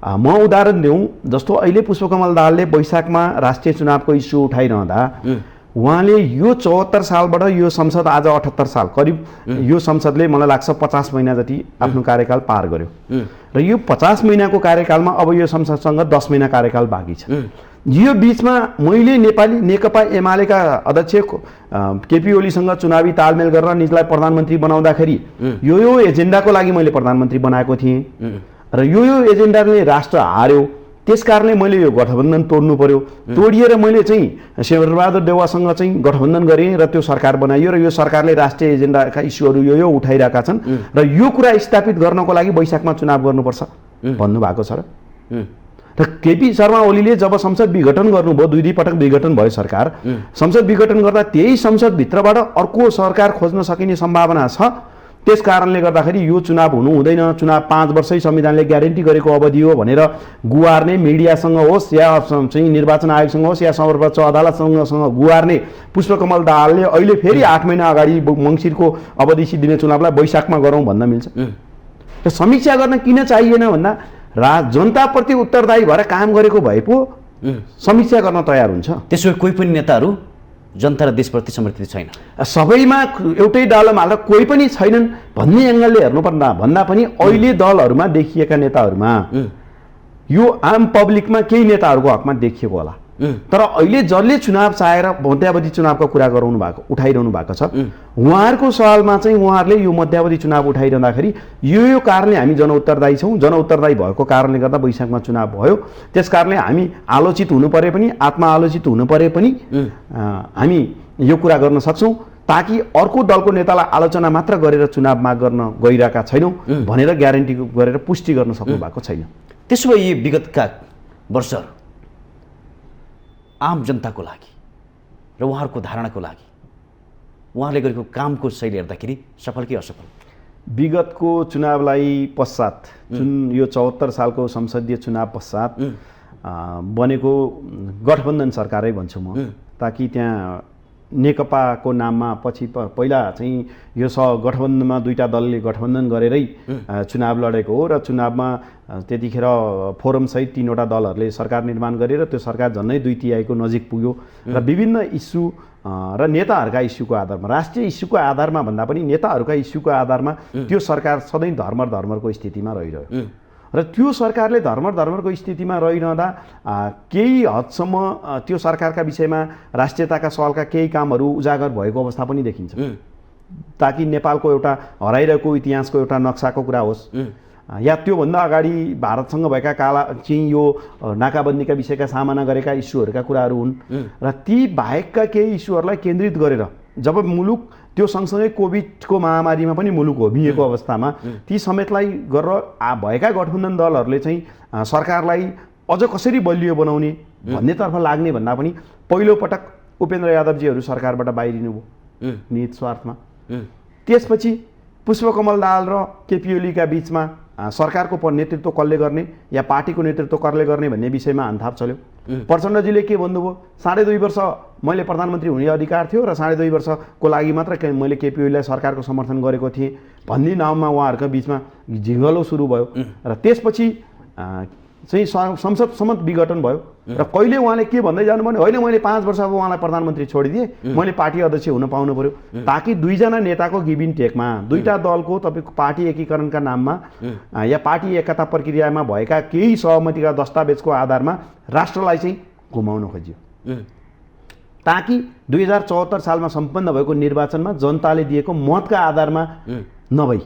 म उदाहरण दिउँ, जस्तो अहिले पुष्पकमल दाहालले वैशाखमा राष्ट्रिय चुनावको इस्यु उठाइरहँदा उहाँले यो 74 सालबाट यो संसद आज 78 साल करिब यो संसदले मलाई लाग्छ 50 महिना जति आफ्नो कार्यकाल पार गर्यो र यो 50 महिनाको कार्यकालमा अब यो संसदसँग 10 महिना कार्यकाल बाँकी छ। यो बिचमा मैले नेपाली नेकपा एमालेका अध्यक्ष केपी ओलीसँग चुनावी तालमेल गरेर निजलाई प्रधानमन्त्री बनाउँदाखेरि यो एजेन्डाको लागि मैले प्रधानमन्त्री बनाएको थिएँ र यो एजेन्डाले राष्ट्र हार्यो, त्यसकारणले मैले यो गठबन्धन तोड्नु पर्यो। तोडिएर मैले चाहिँ शेरबहादुर देउवासँग चाहिँ गठबन्धन गरेँ र त्यो सरकार बनाइयो र यो सरकारले राष्ट्रिय एजेन्डाका इस्युहरू यो उठाइरहेका छन् र यो कुरा स्थापित गर्नको लागि वैशाखमा चुनाव गर्नुपर्छ भन्नुभएको छ। र केपी शर्मा ओलीले जब संसद विघटन गर्नुभयो, दुई पटक विघटन भयो सरकार, संसद विघटन गर्दा त्यही संसदभित्रबाट अर्को सरकार खोज्न सकिने सम्भावना छ। त्यस कारणले गर्दाखेरि यो चुनाव हुनु हुँदैन, चुनाव 5 वर्षै संविधानले ग्यारेन्टी गरेको अवधि हो भनेर गुहार्ने मिडियासँग होस् या चाहिँ निर्वाचन आयोगसँग होस् या सर्वोच्च अदालतसँग गुहार्ने पुष्पकमल दाहालले अहिले फेरि 8 महिना अगाडि मङ्सिरको अवधि सिद्धिने चुनावलाई वैशाखमा गरौँ भन्न मिल्छ। र समीक्षा गर्न किन चाहिएन भन्दा जनताप्रति उत्तरदायी भएर काम गरेको भए पो समीक्षा गर्न तयार हुन्छ। त्यसो कोही पनि नेताहरू जनता र देशप्रति समर्पित छैन, सबैमा एउटै डालोमा हालेर कोही पनि छैनन् भन्ने एङ्गलले हेर्नुपर्दा भन्दा पनि अहिले दलहरूमा देखिएका नेताहरूमा यो आम पब्लिकमा केही नेताहरूको हकमा देखिएको होला, तर अहिले जसले चुनाव चाहेर मध्यावधि चुनावको कुरा उठाइरहनु भएको छ उहाँहरूको सवालमा चाहिँ उहाँहरूले यो मध्यावधि चुनाव उठाइरहँदाखेरि यो कारणले हामी जनउत्तरदायी छौँ, जनउत्तरदायी भएको कारणले गर्दा वैशाखमा चुनाव भयो, त्यस कारणले हामी आलोचित हुनु परे पनि आत्मा आलोचित हुनु परे पनि हामी यो कुरा गर्न सक्छौँ ताकि अर्को दलको नेतालाई आलोचना मात्र गरेर चुनाव माग गर्न गइरहेका छैनौँ भनेर ग्यारेन्टी गरेर पुष्टि गर्न सक्नु भएको छैन। त्यसो भए यी विगतका वर्षहरू आम जनताको लागि र उहाँहरूको धारणाको लागि उहाँले गरेको कामको शैली हेर्दाखेरि सफल कि असफल? विगतको चुनावलाई पश्चात जुन यो 74 सालको संसदीय चुनाव पश्चात बनेको गठबन्धन सरकारै भन्छु म, ताकि त्यहाँ नेकपाको नाममा पछि पहिला चाहिँ यो गठबन्धनमा दुईटा दलले गठबन्धन गरेरै चुनाव लडेको हो र चुनावमा त्यतिखेर फोरमसहित 3वटा दलहरूले सरकार निर्माण गरेर त्यो सरकार झन्डै 2/3 नजिक पुग्यो र विभिन्न इस्यु र नेताहरूका इस्युको आधारमा, राष्ट्रिय इस्युको आधारमा भन्दा पनि नेताहरूका इस्युको आधारमा त्यो सरकार सधैँ धर्मको स्थितिमा रहिरह्यो र त्यो सरकारले धर्मको स्थितिमा रहिरहँदा केही हदसम्म त्यो सरकारका विषयमा राष्ट्रियताका सवालका केही कामहरू उजागर भएको अवस्था पनि देखिन्छ, ताकि नेपालको एउटा हराइरहेको इतिहासको एउटा नक्साको कुरा होस् या त्योभन्दा अगाडि भारतसँग भएका चाहिँ यो नाकाबन्दीका विषयका सामना गरेका इस्युहरूका कुराहरू हुन् र ती बाहेकका केही इस्युहरूलाई केन्द्रित गरेर जब मुलुक त्यो सँगसँगै कोभिडको महामारीमा पनि मुलुक होमिएको अवस्थामा ती समेतलाई गरेर भएका गठबन्धन दलहरूले चाहिँ सरकारलाई अझ कसरी बलियो बनाउने भन्नेतर्फ लाग्ने भन्दा पनि पहिलो पटक उपेन्द्र यादवजीहरू सरकारबाट बाहिरिनुभयो निहित स्वार्थमा। त्यसपछि पुष्पकमल दाहाल र केपी ओलीका बिचमा सरकारको नेतृत्व कसले गर्ने या पार्टीको नेतृत्व कसले गर्ने भन्ने विषयमा हानथाप चल्यो। प्रचण्डजीले के भन्नुभयो, 2.5 वर्ष मैले प्रधानमन्त्री हुने अधिकार थियो र 2.5 वर्षको लागि मात्र मैले केपी ओलीलाई सरकारको समर्थन गरेको थिएँ भन्ने नाममा उहाँहरूको बिचमा झिङ्गलो सुरु भयो र त्यसपछि चाहिँ संसदसम्म विघटन भयो र कहिले उहाँले के भन्दै जानु भने होइन मैले 5 वर्ष अब उहाँलाई प्रधानमन्त्री छोडिदिएँ, मैले पार्टी अध्यक्ष हुन पाउनु पर्यो, ताकि दुईजना नेताको गिभ एन्ड टेकमा दुईटा दलको तपाईँको पार्टी एकीकरणका नाममा या पार्टी एकता प्रक्रियामा भएका केही सहमतिका दस्तावेजको आधारमा राष्ट्रलाई चाहिँ घुमाउन खोजियो, ताकि 2074 सालमा सम्पन्न भएको निर्वाचनमा जनताले दिएको मतका आधारमा नभई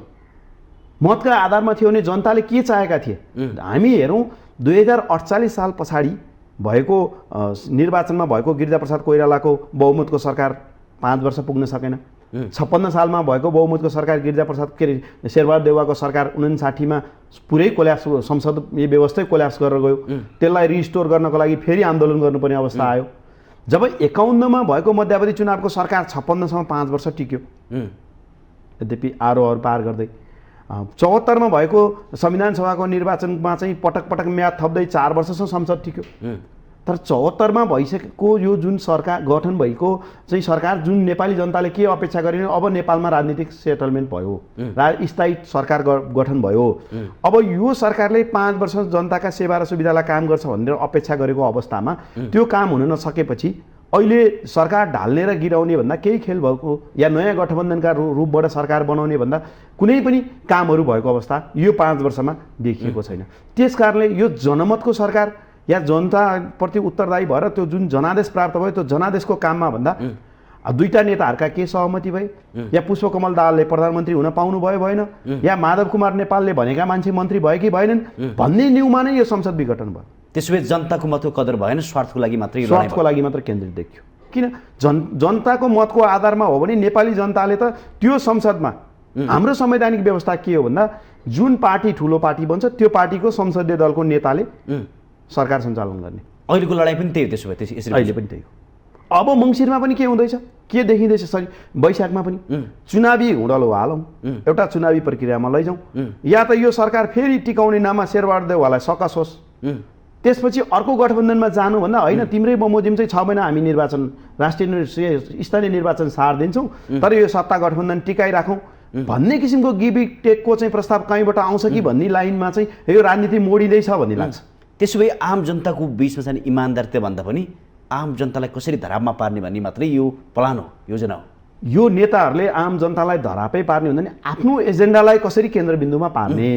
मतका आधारमा थियो भने जनताले के चाहेका थिए। हामी हेरौँ 2048 साल पछाडि भएको निर्वाचनमा भएको गिरिजाप्रसाद कोइरालाको बहुमतको सरकार 5 वर्ष पुग्न सकेन। 56 सालमा भएको बहुमतको सरकार गिरिजाप्रसाद शेरबहादुर देउवाको सरकार 59मा पुरै कोल्याप्स, संसदीय व्यवस्थै कोल्याप्स गरेर गयो। त्यसलाई रिस्टोर गर्नको लागि फेरि आन्दोलन गर्नुपर्ने अवस्था आयो। जब 51मा भएको मध्यावधि चुनावको सरकार 56सम्म 5 वर्ष टिक्यो, यद्यपि आरोहहरू पार गर्दै 74मा भएको संविधान सभाको निर्वाचनमा चाहिँ पटक पटक म्याद थप्दै 4 वर्षसम्म संसद टिक्यो। तर 74मा भइसकेको यो जुन सरकार गठन भएको चाहिँ सरकार जुन नेपाली जनताले के अपेक्षा गरेन, अब नेपालमा राजनीतिक सेटलमेन्ट भयो, स्थायी सरकार गठन भयो, अब यो सरकारले 5 वर्ष जनताका सेवा र सुविधालाई काम गर्छ भनेर अपेक्षा गरेको अवस्थामा त्यो काम हुन नसकेपछि अहिले सरकार ढाल्ने र गिराउने भन्दा केही खेल भएको या नयाँ गठबन्धनका रूपबाट सरकार बनाउने भन्दा कुनै पनि कामहरू भएको अवस्था यो 5 वर्षमा देखिएको छैन। त्यस कारणले यो जनमतको सरकार या जनताप्रति उत्तरदायी भएर त्यो जुन जनादेश प्राप्त भयो त्यो जनादेशको काममा भन्दा दुईटा नेताहरूका के सहमति भए, या पुष्पकमल दाहालले प्रधानमन्त्री हुन पाउनु भयो भएन, या माधव कुमार नेपालले भनेका मान्छे मन्त्री भयो कि भएनन् भन्ने न्युमा नै यो संसद विघटन भयो। त्यसोभए जनताको मतको कदर भएन, स्वार्थको लागि मात्रै स्वार्थको लागि मात्र केन्द्रित देखियो। किन जनताको मतको आधारमा हो भने नेपाली जनताले त त्यो संसदमा हाम्रो संवैधानिक व्यवस्था के हो भन्दा जुन पार्टी ठुलो पार्टी बन्छ त्यो पार्टीको संसदीय दलको नेताले सरकार सञ्चालन गर्ने। अहिलेको लडाइँ पनि त्यही हो। त्यसो भए यसरी अहिले पनि त्यही हो। अब मङ्सिरमा पनि के हुँदैछ, के देखिँदैछ, वैशाखमा पनि चुनावी हुँडलो हालौँ, एउटा चुनावी प्रक्रियामा लैजाउँ, या त यो सरकार फेरि टिकाउने नाममा शेरबहादुर देउवालाई सकस होस्, त्यसपछि अर्को गठबन्धनमा जानुभन्दा होइन तिम्रै बमोजिम चाहिँ 6 महिना हामी निर्वाचन राष्ट्रिय स्थानीय निर्वाचन सार दिन्छौँ तर यो सत्ता गठबन्धन टिकाइराखौँ भन्ने किसिमको गिभ टेकको चाहिँ प्रस्ताव कहीँबाट आउँछ कि भन्ने लाइनमा चाहिँ यो राजनीति मोडिँदैछ भन्ने लाग्छ। त्यसो भए आम जनताको बिचमा चाहिँ इमान्दारिता भन्दा पनि आम जनतालाई कसरी धरापमा पार्ने भन्ने मात्रै यो प्लान हो, योजना हो। यो नेताहरूले आम जनतालाई धरापै पार्ने हुँदैन, आफ्नो एजेन्डालाई कसरी केन्द्रबिन्दुमा पार्ने,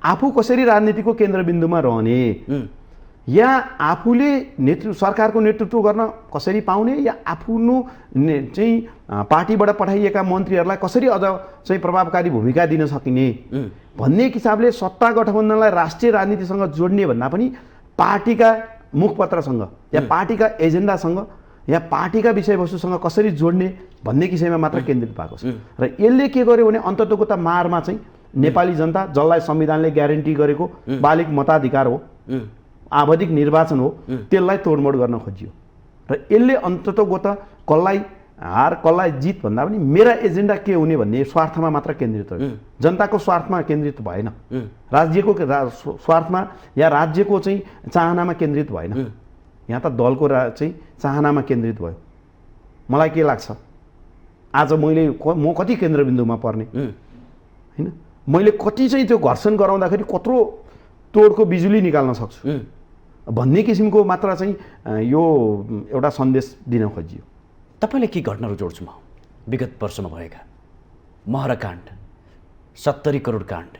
आफू कसरी राजनीतिको केन्द्रबिन्दुमा रहने, या आफूले सरकारको नेतृत्व गर्न कसरी पाउने, या आफ्नो चाहिँ पार्टीबाट पठाइएका मन्त्रीहरूलाई कसरी अझ चाहिँ प्रभावकारी भूमिका दिन सकिने भन्ने हिसाबले सत्ता गठबन्धनलाई राष्ट्रिय राजनीतिसँग जोड्ने भन्दा पनि पार्टीका मुखपत्रसँग या पार्टीका एजेन्डासँग या पार्टीका विषयवस्तुसँग कसरी जोड्ने भन्ने विषयमा मात्र केन्द्रित भएको छ। र यसले के गर्यो भने अन्ततोको त मारमा चाहिँ नेपाली जनता जसलाई संविधानले ग्यारेन्टी गरेको बालिक मताधिकार हो, आवधिक निर्वाचन हो, त्यसलाई तोडमोड गर्न खोजियो। र यसले अन्ततोको त कसलाई हार कसलाई जित भन्दा पनि मेरा एजेन्डा के हुने भन्ने स्वार्थमा मात्र केन्द्रित हो, जनताको स्वार्थमा केन्द्रित भएन, राज्यको स्वार्थमा या राज्यको चाहिँ चाहनामा केन्द्रित भएन, यहाँ त दलको चाहिँ चाहनामा केन्द्रित भयो। मलाई के लाग्छ आज म कति केन्द्रबिन्दुमा पर्ने होइन, मैले कति चाहिँ त्यो घर्षण गराउँदाखेरि कत्रो तोडको बिजुली निकाल्न सक्छु भन्ने किसिमको मात्र चाहिँ यो एउटा सन्देश दिन खोजियो। तपाईँले के घटनाहरू जोड्छु म विगत वर्षमा भएका महराकाण्ड, 70 करोड काण्ड,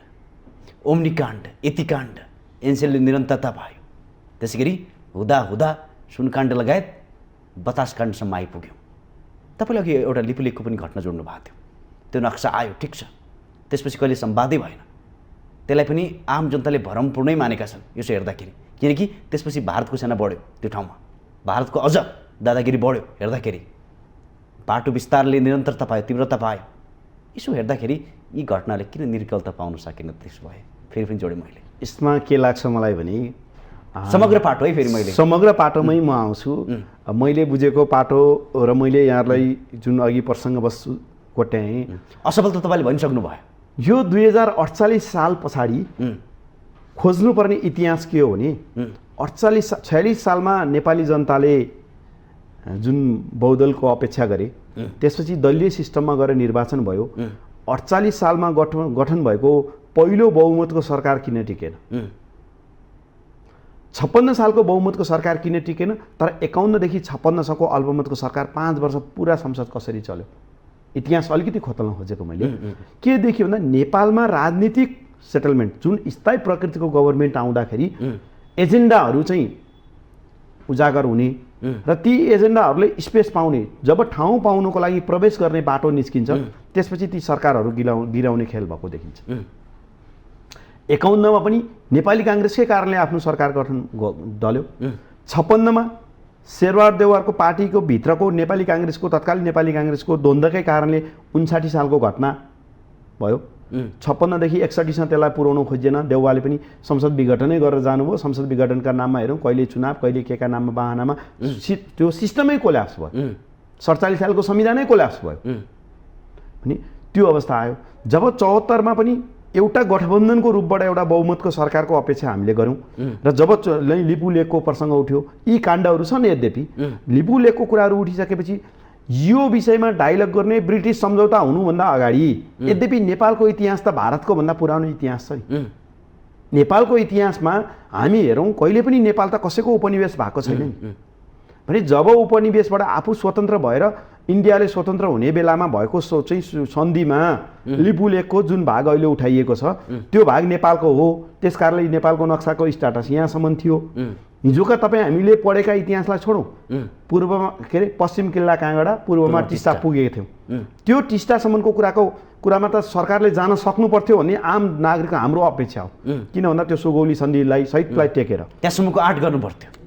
ओम्नी काण्ड, यति काण्ड, एनसेलले निरन्तरता पायो, त्यसै गरी हुँदा हुँदा सुनकाण्ड लगायत 50 काण्डसम्म आइपुग्यौँ। तपाईँले अघि एउटा लिपुलेखको पनि घटना जोड्नु भएको थियो, त्यो नक्सा आयो ठिक छ, त्यसपछि कहिले सम्वादै भएन, त्यसलाई पनि आम जनताले भरमपूर्णै मानेका छन् यसो हेर्दाखेरि, किनकि त्यसपछि भारतको सेना बढ्यो त्यो ठाउँमा, भारतको अझ दादागिरी बढ्यो हेर्दाखेरि, बाटो विस्तारले निरन्तरता पायो, तीव्रता पायो। यसो हेर्दाखेरि यी घटनाले किन निर्कलता पाउन सकेन? त्यसो भए फेरि पनि जोडेँ मैले। यसमा के लाग्छ मलाई भने समग्र पाटो है, फेरि मैले समग्र पाटोमै म आउँछु। मैले बुझेको पाटो र मैले यहाँलाई जुन अघि प्रसङ्गवस्तु कोट्याएँ, असफल त तपाईँले भनिसक्नु भयो। यो 2048 साल पछाडि खोज्नुपर्ने इतिहास के हो भने 46 सालमा नेपाली जनताले जुन बहुदलको अपेक्षा गरे, त्यसपछि दलीय सिस्टममा गएर निर्वाचन भयो। 48 सालमा गठन भएको पहिलो बहुमतको सरकार किन टिकेन? 56 सालको बहुमतको सरकार किन टिकेन? तर 51 देखि 56 सम्मको अल्पमतको सरकार 5 वर्ष पुरा संसद कसरी चल्यो? इतिहास अलिकति खोतल्न खोजेको मैले के देखियो भन्दा नेपालमा राजनीतिक सेटलमेन्ट जुन स्थायी प्रकृतिको गभर्मेन्ट आउँदाखेरि एजेन्डाहरू चाहिँ उजागर हुने र ती एजेन्डाहरूले स्पेस पाउने, जब ठाउँ पाउनको लागि प्रवेश गर्ने बाटो निस्किन्छ त्यसपछि ती सरकारहरू गिराउने खेल भएको देखिन्छ। 51 मा पनि नेपाली काङ्ग्रेसकै कारणले आफ्नो सरकार गठन दल्यो। 56 मा शेरबहादुर देउवाको पार्टीको भित्रको नेपाली काङ्ग्रेसको तत्कालीन नेपाली काङ्ग्रेसको द्वन्द्वकै कारणले 59 सालको घटना भयो। 56 देखि 61 सम्म त्यसलाई पुर्याउन खोजिएन, देउवाले पनि संसद विघटनै गरेर जानुभयो। संसद विघटनका नाममा हेरौँ कहिले चुनाव कहिले केका नाममा बहानामा त्यो सिस्टमै कोल्याप्स भयो। 47 सालको संविधानै कोल्याप्स भयो। अनि त्यो अवस्था आयो। जब 74 मा पनि एउटा गठबन्धनको रूपबाट एउटा बहुमतको सरकारको अपेक्षा हामीले गऱ्यौँ र जब लिपु लेकको प्रसङ्ग उठ्यो यी काण्डहरू छन्। यद्यपि लिपु लेकको कुराहरू उठिसकेपछि यो विषयमा डायलग गर्ने ब्रिटिस सम्झौता हुनुभन्दा अगाडि यद्यपि नेपालको इतिहास त भारतको भन्दा पुरानो इतिहास छ नि। नेपालको इतिहासमा हामी हेरौँ कहिले पनि नेपाल त कसैको उपनिवेश भएको छैन नि। भने जब उपनिवेशबाट आफू स्वतन्त्र भएर इन्डियाले स्वतन्त्र हुने बेलामा भएको चाहिँ सन्धिमा लिपु लेकको जुन भाग अहिले उठाइएको छ त्यो भाग नेपालको हो। त्यस कारणले नेपालको नक्साको स्टाटस यहाँसम्म थियो। हिजोका तपाईँ हामीले पढेका इतिहासलाई छोडौँ, पूर्वमा के अरे पश्चिम किल्ला काँगडा, पूर्वमा टिस्टा पुगेको थियौँ। त्यो टिस्टासम्मको कुरामा त सरकारले जान सक्नु पर्थ्यो भन्ने आम नागरिकको हाम्रो अपेक्षा हो। किन भन्दा त्यो सुगौली सन्धिलाई सहितलाई टेकेर त्यहाँसम्मको आँट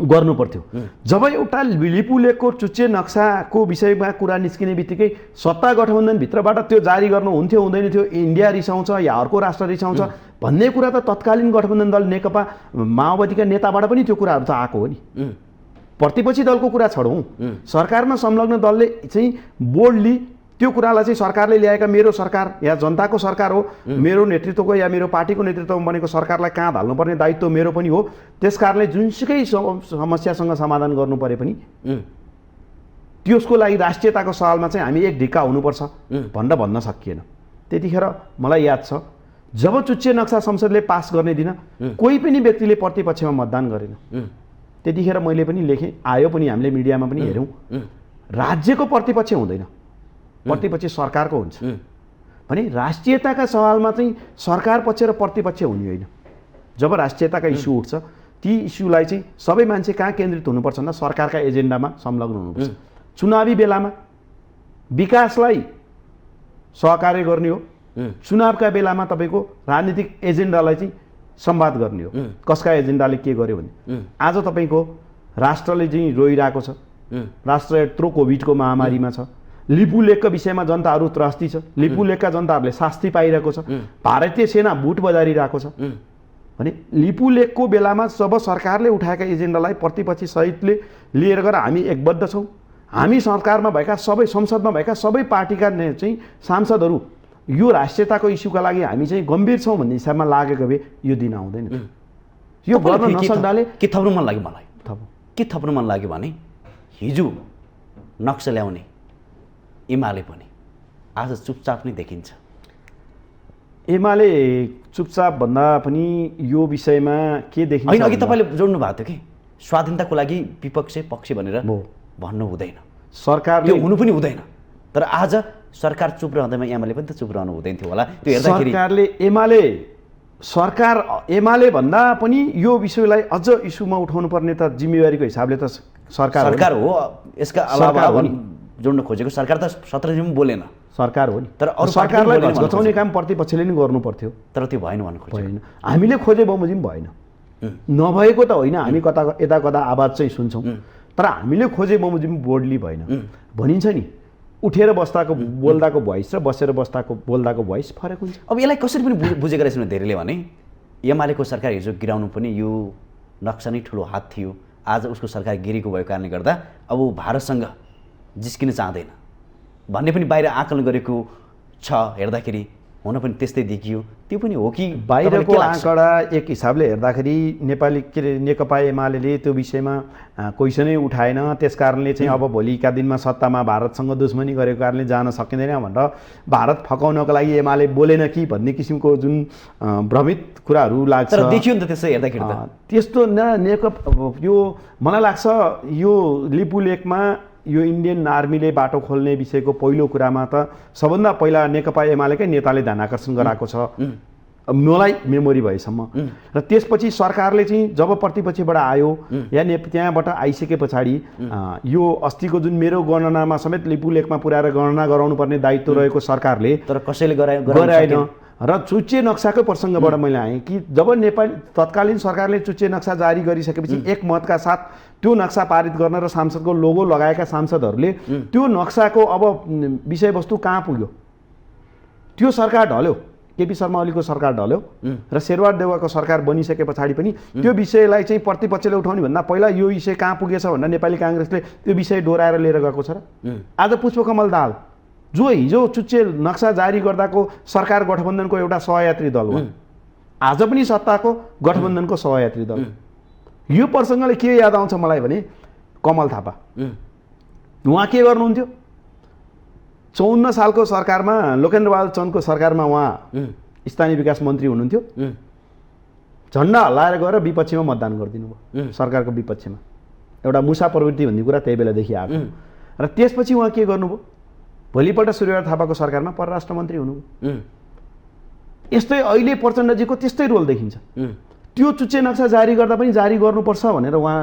गर्नु पर्थ्यो। जब एउटा लिपु लेकको चुच्चे नक्साको विषयमा कुरा निस्किने बित्तिकै सत्ता गठबन्धनभित्रबाट त्यो जारी गर्नु हुन्थ्यो हुँदैन थियो, इन्डिया रिसाउँछ या अर्को राष्ट्र रिसाउँछ भन्ने कुरा त तत्कालीन गठबन्धन दल नेकपा माओवादीका नेताबाट पनि त्यो कुराहरू त आएको हो नि। प्रतिपक्षी दलको कुरा छोडौँ, सरकारमा संलग्न दलले चाहिँ बोल्डली त्यो कुरालाई चाहिँ सरकारले ल्याएका मेरो सरकार या जनताको सरकार हो, मेरो नेतृत्वको या मेरो पार्टीको नेतृत्वमा बनेको सरकारलाई कहाँ हाल्नुपर्ने दायित्व मेरो पनि हो। त्यस कारणले जुनसुकै समस्यासँग समाधान गर्नु परे पनि त्यसको लागि राष्ट्रियताको सवालमा चाहिँ हामी एक ढिक्का हुनुपर्छ भनेर भन्न सकिएन। त्यतिखेर मलाई याद छ जब चुच्चे नक्सा संसदले पास गर्ने दिन कोही पनि व्यक्तिले प्रतिपक्षमा मतदान गरेन। त्यतिखेर मैले पनि लेखेँ, आयो पनि, हामीले मिडियामा पनि हेऱ्यौँ, राज्यको प्रतिपक्ष हुँदैन, प्रतिपक्ष सरकारको हुन्छ। भने राष्ट्रियताका सवालमा चाहिँ सरकार पक्ष र प्रतिपक्ष हुने होइन। जब राष्ट्रियताका इस्यु उठ्छ ती इस्युलाई चाहिँ सबै मान्छे कहाँ केन्द्रित हुनुपर्छ भन्दा सरकारका एजेन्डामा संलग्न हुनुपर्छ। चुनावी बेलामा विकासलाई सहकार्य गर्ने हो, चुनावका बेलामा तपाईँको राजनीतिक एजेन्डालाई चाहिँ संवाद गर्ने हो, कसका एजेन्डाले के गर्यो भने। आज तपाईँको राष्ट्रले चाहिँ रोइरहेको छ, राष्ट्र यत्रो कोभिडको महामारीमा छ, लिपु लेकको विषयमा जनताहरू त्रस्ती छ, लिपु लेकका जनताहरूले शास्ति पाइरहेको छ, भारतीय सेना बुट बजारिरहेको छ। भने लिपु लेकको बेलामा जब सरकारले उठाएका एजेन्डालाई प्रतिपक्षी सहितले लिएर गएर हामी एकबद्ध छौँ। हामी सरकारमा भएका सबै, संसदमा भएका सबै पार्टीका चाहिँ सांसदहरू यो राष्ट्रियताको इस्युका लागि हामी चाहिँ गम्भीर छौँ भन्ने हिसाबमा लागेको भए यो दिन आउँदैन। यो गर्न नसक्दाले के थप्नु मन लाग्यो मलाई, के थप्नु मन लाग्यो भने हिजो नक्सा ल्याउने एमाले पनि आज चुपचाप नै देखिन्छ। एमाले चुपचाप भन्दा पनि यो विषयमा के देखिन्छ? होइन, अघि तपाईँले जोड्नु भएको थियो कि स्वाधीनताको लागि विपक्ष पक्ष भनेर भन्नु हुँदैन, सरकारले हुनु पनि हुँदैन। तर आज सरकार चुप रहँदैमा एमाले पनि त चुप रहनु हुँदैन थियो होला। त्यो हेर्दाखेरि सरकारले एमाले भन्दा पनि यो विषयलाई अझ इस्युमा उठाउनु पर्ने त जिम्मेवारीको हिसाबले त सरकार हो। यसका अलावा जोड्न खोजेको सरकार त 17 दिन बोलेन, सरकार हो नि। तर सरकारलाई घचाउने काम प्रतिपक्षले नि गर्नु पर्थ्यो, तर त्यो भएन भन्नु खोजेको। हामीले खोजे बमोजिम भएन, नभएको त होइन, हामी कता यता कता आवाज चाहिँ सुन्छौँ, तर हामीले खोजे बमोजिम बोल्डली भएन। भनिन्छ नि उठेर बस्दाको बोल्दाको भोइस र बसेर बस्दाको बोल्दाको भोइस फरक हुन्छ। अब यसलाई कसरी पनि बुझेको रहेछन् धेरैले भने एमालेको सरकार हिजो गिराउनु पनि यो नक्सा नै ठुलो हात थियो, आज उसको सरकार गिरेको भएको कारणले गर्दा अब भारतसँग जिस्किन चाहँदैन भन्ने पनि बाहिर आकलन गरेको छ। हेर्दाखेरि हुन पनि त्यस्तै देखियो। त्यो पनि हो कि बाहिरको आँकडा एक हिसाबले हेर्दाखेरि नेपाली के अरे नेकपा एमाले त्यो विषयमा क्वेसनै उठाएन, त्यस कारणले चाहिँ अब भोलिका दिनमा सत्तामा भारतसँग दुश्मनी गरेको कारणले जान सकिँदैन भनेर भारत फकाउनको लागि एमाले बोलेन कि भन्ने किसिमको जुन भ्रमित कुराहरू लाग्छ। तर देखियो नि त त्यसै हेर्दाखेरि त त्यस्तो नेकपा यो मलाई लाग्छ यो लिपु लेकमा यो इन्डियन आर्मीले बाटो खोल्ने विषयको पहिलो कुरामा त सबभन्दा पहिला नेकपा एमालेकै नेताले ध्यान आकर्षण गराएको छ मलाई मेमोरी भएसम्म। र त्यसपछि सरकारले चाहिँ जब प्रतिपक्षबाट आयो या त्यहाँबाट आइसके पछाडि यो अस्तिको जुन मेरो गणनामा समेत लिपु लेकमा पुर्याएर गणना गराउनु पर्ने दायित्व रहेको सरकारले तर कसैले गराएन। र चुच्चे नक्साकै प्रसङ्गबाट मैले आएँ कि जब नेपाली तत्कालीन सरकारले चुच्चे नक्सा जारी गरिसकेपछि एक मतका साथ त्यो नक्सा पारित गर्न र सांसदको लोगो लगाएका सांसदहरूले त्यो नक्साको अब विषयवस्तु कहाँ पुग्यो, त्यो सरकार ढल्यो, केपी शर्मा ओलीको सरकार ढल्यो र शेरबहादुर देउवाको सरकार बनिसके पछाडि पनि त्यो विषयलाई चाहिँ प्रतिपक्षले उठाउने भन्दा पहिला यो विषय कहाँ पुगेछ भनेर नेपाली काङ्ग्रेसले त्यो विषय डोराएर लिएर गएको छ। र आज पुष्पकमल दाहाल जो हिजो चुच्चे नक्सा जारी गर्दाको सरकार गठबन्धनको एउटा सहयात्री दल हो, आज पनि सत्ताको गठबन्धनको सहयात्री दल। यो प्रसङ्गले के याद आउँछ मलाई भने कमल थापा, उहाँ के गर्नुहुन्थ्यो 54 सालको सरकारमा, लोकेन्द्रबहादुर चन्दको सरकारमा उहाँ स्थानीय विकास मन्त्री हुनुहुन्थ्यो। झन्डा हल्लाएर गएर विपक्षीमा मतदान गरिदिनु भयो, सरकारको विपक्षमा। एउटा मुसा प्रवृत्ति भन्ने कुरा त्यही बेलादेखि आएको र त्यसपछि उहाँ के गर्नुभयो, भोलिपल्ट सूर्यबहादुर थापाको सरकारमा परराष्ट्र मन्त्री हुनुभयो। यस्तै अहिले प्रचण्डजीको त्यस्तै रोल देखिन्छ। त्यो चुच्चे नक्सा जारी गर्दा पनि जारी गर्नुपर्छ भनेर उहाँ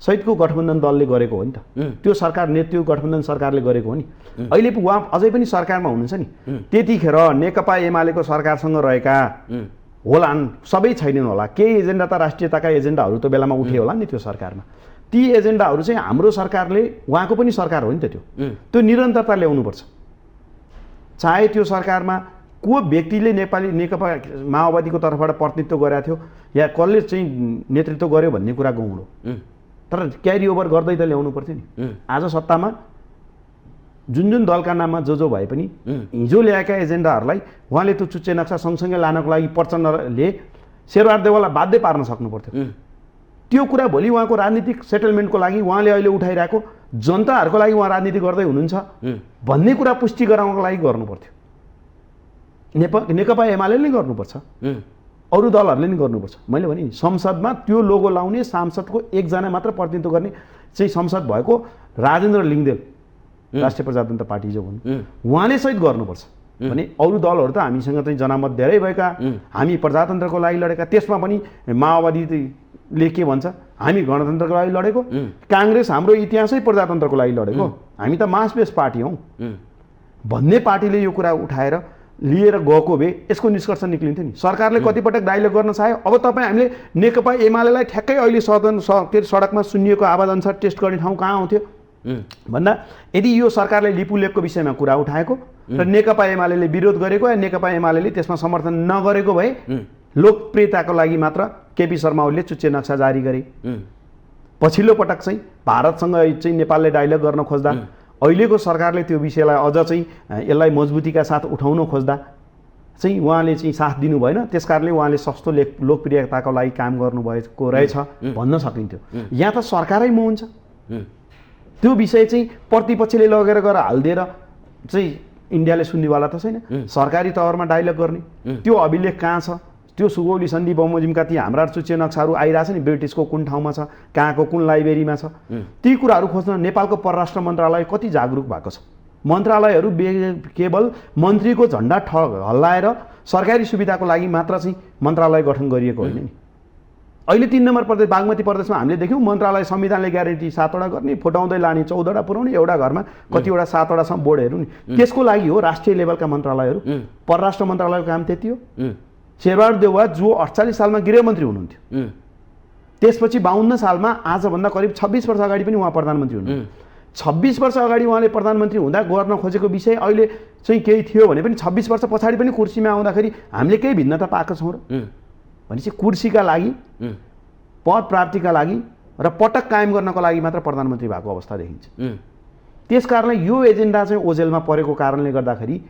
सहितको गठबन्धन दलले गरेको हो नि त। त्यो सरकारले, त्यो गठबन्धन सरकारले गरेको हो नि। अहिले उहाँ अझै पनि सरकारमा हुनुहुन्छ नि। त्यतिखेर नेकपा एमालेको सरकारसँग रहेका होलान्, सबै छैनन् होला, केही एजेन्डा त राष्ट्रियताका एजेन्डाहरू त बेलामा उठे होला नि त्यो सरकारमा। ती एजेन्डाहरू चाहिँ हाम्रो सरकारले, उहाँको पनि सरकार हो नि त, त्यो निरन्तरता ल्याउनुपर्छ। चाहे त्यो सरकारमा को व्यक्तिले नेकपा माओवादीको तर्फबाट प्रतिनिधित्व गरेको थियो या कसले चाहिँ नेतृत्व गर्यो भन्ने कुरा गौण हो, तर क्यारी ओभर गर्दै त ल्याउनु पर्थ्यो नि। आज सत्तामा जुन दलका नाममा जो भए पनि हिजो ल्याएका एजेन्डाहरूलाई उहाँले त्यो चुच्चे नक्सा सँगसँगै लानको लागि प्रचण्डले शेरबहादुर देउवालाई बाध्य पार्न सक्नु पर्थ्यो। त्यो कुरा भोलि उहाँको राजनीतिक सेटलमेन्टको लागि उहाँले अहिले उठाइरहेको जनताहरूको लागि उहाँ राजनीति गर्दै हुनुहुन्छ भन्ने कुरा पुष्टि गराउनको लागि गर्नु पर्थ्यो। नेकपा एमाले नै गर्नुपर्छ, अरू दलहरूले नि गर्नुपर्छ। मैले भने नि संसदमा त्यो लोगो लाउने सांसदको एकजना मात्र प्रतिनिधित्व गर्ने चाहिँ संसद भएको राजेन्द्र लिङ्गदेल, राष्ट्रिय प्रजातन्त्र पार्टी जो हुन्, उहाँले सहित गर्नुपर्छ भने अरू दलहरू त हामीसँग चाहिँ जनमत धेरै भएका, हामी प्रजातन्त्रको लागि लडेका, त्यसमा पनि माओवादीले के भन्छ हामी गणतन्त्रको लागि लडेको, काङ्ग्रेस हाम्रो इतिहासै प्रजातन्त्रको लागि लडेको, हामी त मास बेस पार्टी हौँ भन्ने पार्टीले यो कुरा उठाएर लिएर गएको भए यसको निष्कर्ष निक्लिन्थ्यो नि। सरकारले कतिपटक डायलग गर्न चाह्यो, अब तपाईँ हामीले नेकपा एमालेलाई ठ्याक्कै अहिले सडकमा सुनिएको आवाज अनुसार टेस्ट गर्ने ठाउँ कहाँ आउँथ्यो भन्दा यदि यो सरकारले लिपुलेकको विषयमा कुरा उठाएको र नेकपा एमाले विरोध गरेको या नेकपा एमाले त्यसमा समर्थन नगरेको भए लोकप्रियताको लागि मात्र केपी शर्मा ओलीले चुच्चे नक्सा जारी गरे। पछिल्लो पटक चाहिँ भारतसँग चाहिँ नेपालले डायलग गर्न खोज्दा अहिलेको सरकारले त्यो विषयलाई अझ चाहिँ यसलाई मजबुतीका साथ उठाउन खोज्दा चाहिँ उहाँले चाहिँ साथ दिनु भएन। त्यसकारणले उहाँले सस्तो लोकप्रियताको लागि काम गर्नुभएको रहेछ भन्न सकिन्थ्यो। यहाँ त सरकारै म हुन्छ, त्यो विषय चाहिँ प्रतिपक्षले लगेर गएर हालिदिएर चाहिँ इन्डियाले सुन्नेवाला त छैन। सरकारी तवरमा डायलग गर्ने त्यो अभिलेख कहाँ छ, त्यो सुगौली सन्धि बमोजिमका ती हाम्रा चुच्चे नक्साहरू आइरहेछ नि, ब्रिटिसको कुन ठाउँमा छ, कहाँको कुन लाइब्रेरीमा छ, ती कुराहरू खोज्न नेपालको परराष्ट्र मन्त्रालय कति जागरुक भएको छ। मन्त्रालयहरू केवल मन्त्रीको झन्डा हल्लाएर सरकारी सुविधाको लागि मात्र चाहिँ मन्त्रालय गठन गरिएको होइन नि। अहिले 3 नम्बर प्रदेश बागमती प्रदेशमा हामीले देख्यौँ मन्त्रालय संविधानले ग्यारेन्टी 7वटा गर्ने, फुटाउँदै लाने 14वटा पुर्याउने, एउटा घरमा कतिवटा 7वटासम्म बोर्डहरू नि। त्यसको लागि हो राष्ट्रिय लेभलका मन्त्रालयहरू। परराष्ट्र मन्त्रालयको काम त्यति हो। शेरबहादुर देउवा जो 48 सालमा गृहमन्त्री हुनुहुन्थ्यो, त्यसपछि 52 सालमा आजभन्दा करिब 26 वर्ष अगाडि पनि उहाँ प्रधानमन्त्री हुनुहुन्थ्यो। 26 वर्ष अगाडि उहाँले प्रधानमन्त्री हुँदा गर्न खोजेको विषय अहिले चाहिँ केही थियो भने पनि 26 वर्ष पछाडि पनि कुर्सीमा आउँदाखेरि हामीले केही भिन्नता पाएको छौँ र भनेपछि कुर्सीका लागि, पद प्राप्तिका लागि र पटक कायम गर्नको लागि मात्र प्रधानमन्त्री भएको अवस्था देखिन्छ। त्यसकारणले यो एजेन्डा चाहिँ ओझेलमा परेको कारणले गर्दाखेरि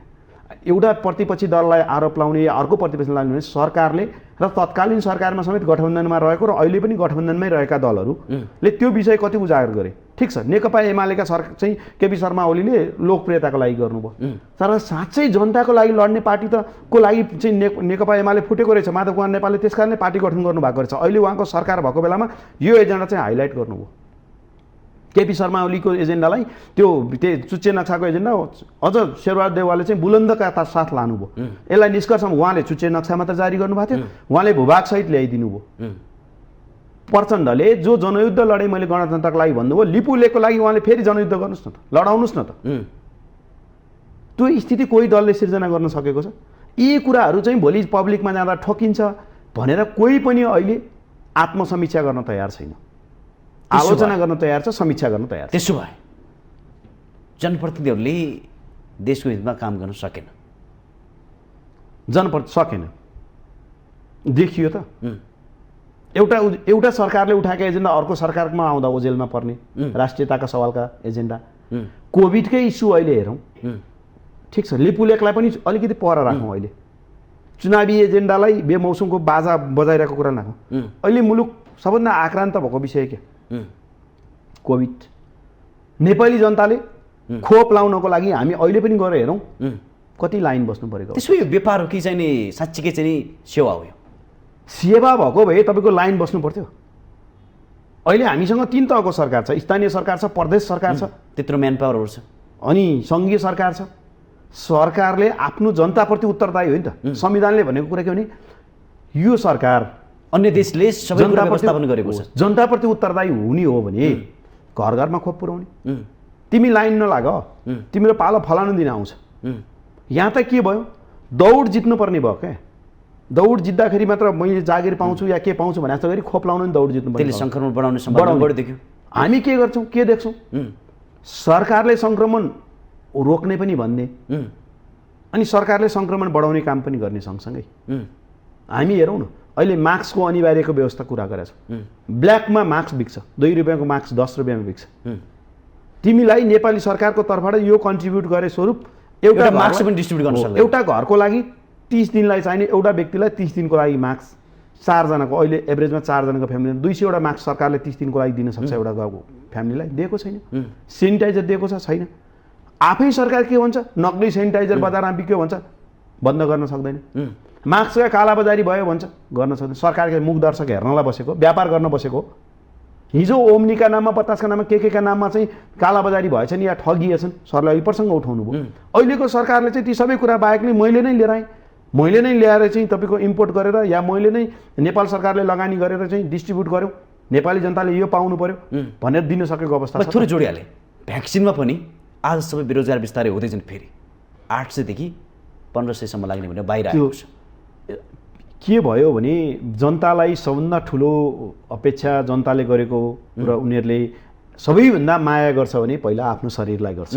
एउटा प्रतिपक्षी दललाई आरोप लाउने या अर्को प्रतिपक्षी लाउने सरकारले र तत्कालीन सरकारमा समेत गठबन्धनमा रहेको र अहिले पनि गठबन्धनमै रहेका दलहरूले त्यो विषय कति उजागर गरे। ठिक छ, नेकपा एमालेका सरकार चाहिँ केपी शर्मा ओलीले लोकप्रियताको लागि गर्नुभयो, तर साँच्चै जनताको लागि लड्ने पार्टी त को लागि चाहिँ नेकपा एमाले फुटेको रहेछ। माधव कुमार नेपालले त्यसकारणले पार्टी गठन गर्नुभएको रहेछ। अहिले उहाँको सरकार भएको बेलामा यो एजेन्डा चाहिँ हाइलाइट गर्नुभयो। केपी शर्मा ओलीको एजेन्डालाई त्यो चुच्चे नक्साको एजेन्डा अझ शेरबहादुर देउवाले चाहिँ बुलन्दका साथ लानुभयो। यसलाई निष्कर्षमा उहाँले चुच्चे नक्सा मात्र जारी गर्नुभएको थियो, उहाँले भूभागसहित ल्याइदिनु भयो। प्रचण्डले जो जनयुद्ध लडे मैले गणतन्त्रको लागि भन्नुभयो, लिपुलेखको लागि उहाँले फेरि जनयुद्ध गर्नुहोस् न त, लडाउनुहोस् न त। त्यो स्थिति कोही दलले सिर्जना गर्न सकेको छ? यी कुराहरू चाहिँ भोलि पब्लिकमा जाँदा ठोकिन्छ भनेर कोही पनि अहिले आत्मसमीक्षा गर्न तयार छैन, आलोचना गर्न तयार छ, समीक्षा गर्न तयार छ। त्यसो भए जनप्रतिनिधिहरूले देशको हितमा काम गर्न सकेन, सकेन, देखियो त। एउटा सरकारले उठाएका एजेन्डा अर्को सरकारमा आउँदा ओझेलमा पर्ने राष्ट्रियताका सवालका एजेन्डा। कोभिडकै इस्यु अहिले हेरौँ, ठिक छ, लिपुलेखलाई पनि अलिकति पर राखौँ। अहिले चुनावी एजेन्डालाई बेमौसमको बाजा बजाइरहेको कुरा नराखौँ। अहिले मुलुक सबभन्दा आक्रान्त भएको विषय के? कोभिड। नेपाली जनताले खोप लाउनको लागि हामी अहिले पनि गएर हेरौँ कति लाइन बस्नु परेको। त्यसो यो व्यापार हो कि चाहिँ नि साँच्चीकै चाहिँ नि सेवा हो? यो सेवा भएको भए तपाईँको लाइन बस्नु पर्थ्यो। अहिले हामीसँग 3 तहको सरकार छ, स्थानीय सरकार छ, प्रदेश सरकार छ, त्यत्रो म्यान पावरहरू छ, अनि सङ्घीय सरकार छ। सरकारले आफ्नो जनताप्रति उत्तरदायी हो नि त। संविधानले भनेको कुरा के भने यो सरकार अन्य देशले सबै कुरा व्यवस्थापन गरेको छ। जनताप्रति उत्तरदायी हुने हो भने घर घरमा खोप पुर्याउने। तिमी लाइन नलाग, तिम्रो पालो फलानु दिन आउँछ। यहाँ त के भयो, दौड जित्नुपर्ने भयो क्या। दौड जित्दाखेरि मात्र मैले जागिर पाउँछु या के पाउँछु भने जस्तो गरी खोप लाउनु नि दौड जित्नु पर्ने। त्यसले सङ्क्रमण बढाउने सम्भावना बढी देख्यो। हामी के गर्छौँ, के देख्छौँ? सरकारले सङ्क्रमण रोक्ने पनि भन्ने अनि सरकारले सङ्क्रमण बढाउने काम पनि गर्ने सँगसँगै हामी हेरौँ न, अहिले मास्कको अनिवार्यको व्यवस्था कुरा गरेका छौँ। ब्ल्याकमा मास्क बिक्छ, 2 रुपियाँको मास्क 10 रुपियाँमा बिक्छ। तिमीलाई नेपाली सरकारको तर्फबाट यो कन्ट्रिब्युट गरे स्वरूप एउटा मास्क पनि डिस्ट्रिब्युट गर्न सक्दैन। एउटा घरको लागि 30 दिनलाई चाहिने, एउटा व्यक्तिलाई 30 दिनको लागि मास्क, 4 जनाको अहिले एभरेजमा 4 जनाको फ्यामिली 200 वटा मास्क सरकारले 30 दिनको लागि दिन सक्छ एउटा गाउँको फ्यामिलीलाई। दिएको छैन। सेनिटाइजर दिएको छ छैन। आफै सरकार के भन्छ, नक्कली सेनिटाइजर बजारमा बिक्यो भन्छ, बन्द गर्न सक्दैन। मास्कका कालाबजारी भयो भन्छ, गर्न सक्दैन। सरकारले मुख दर्शक हेर्नलाई बसेको, व्यापार गर्न बसेको। हिजो ओम्नीका नाममा, बतासका नाममा, के नाममा चाहिँ कालाबजारी भएछन् या ठगिएछन्, सरले अहिले प्रसङ्ग उठाउनु भयो। अहिलेको सरकारले चाहिँ ती सबै कुरा बाहेक नै मैले नै लिएर आएँ, मैले नै ल्याएर चाहिँ तपाईँको इम्पोर्ट गरेर या मैले नै नेपाल सरकारले लगानी गरेर चाहिँ डिस्ट्रिब्युट गऱ्यौँ, नेपाली जनताले यो पाउनु पर्यो भनेर दिन सकेको अवस्था छ। थोरै जोडिहालेँ, भ्याक्सिनमा पनि आज सबै बेरोजगार बिस्तारै हुँदैछन्। फेरि 800 देखि 1500 सम्म लाग्ने भनेर बाहिर आएको छ। के भयो भने जनतालाई सबभन्दा ठुलो अपेक्षा जनताले गरेको र उनीहरूले सबैभन्दा माया गर्छ भने पहिला आफ्नो शरीरलाई गर्छ।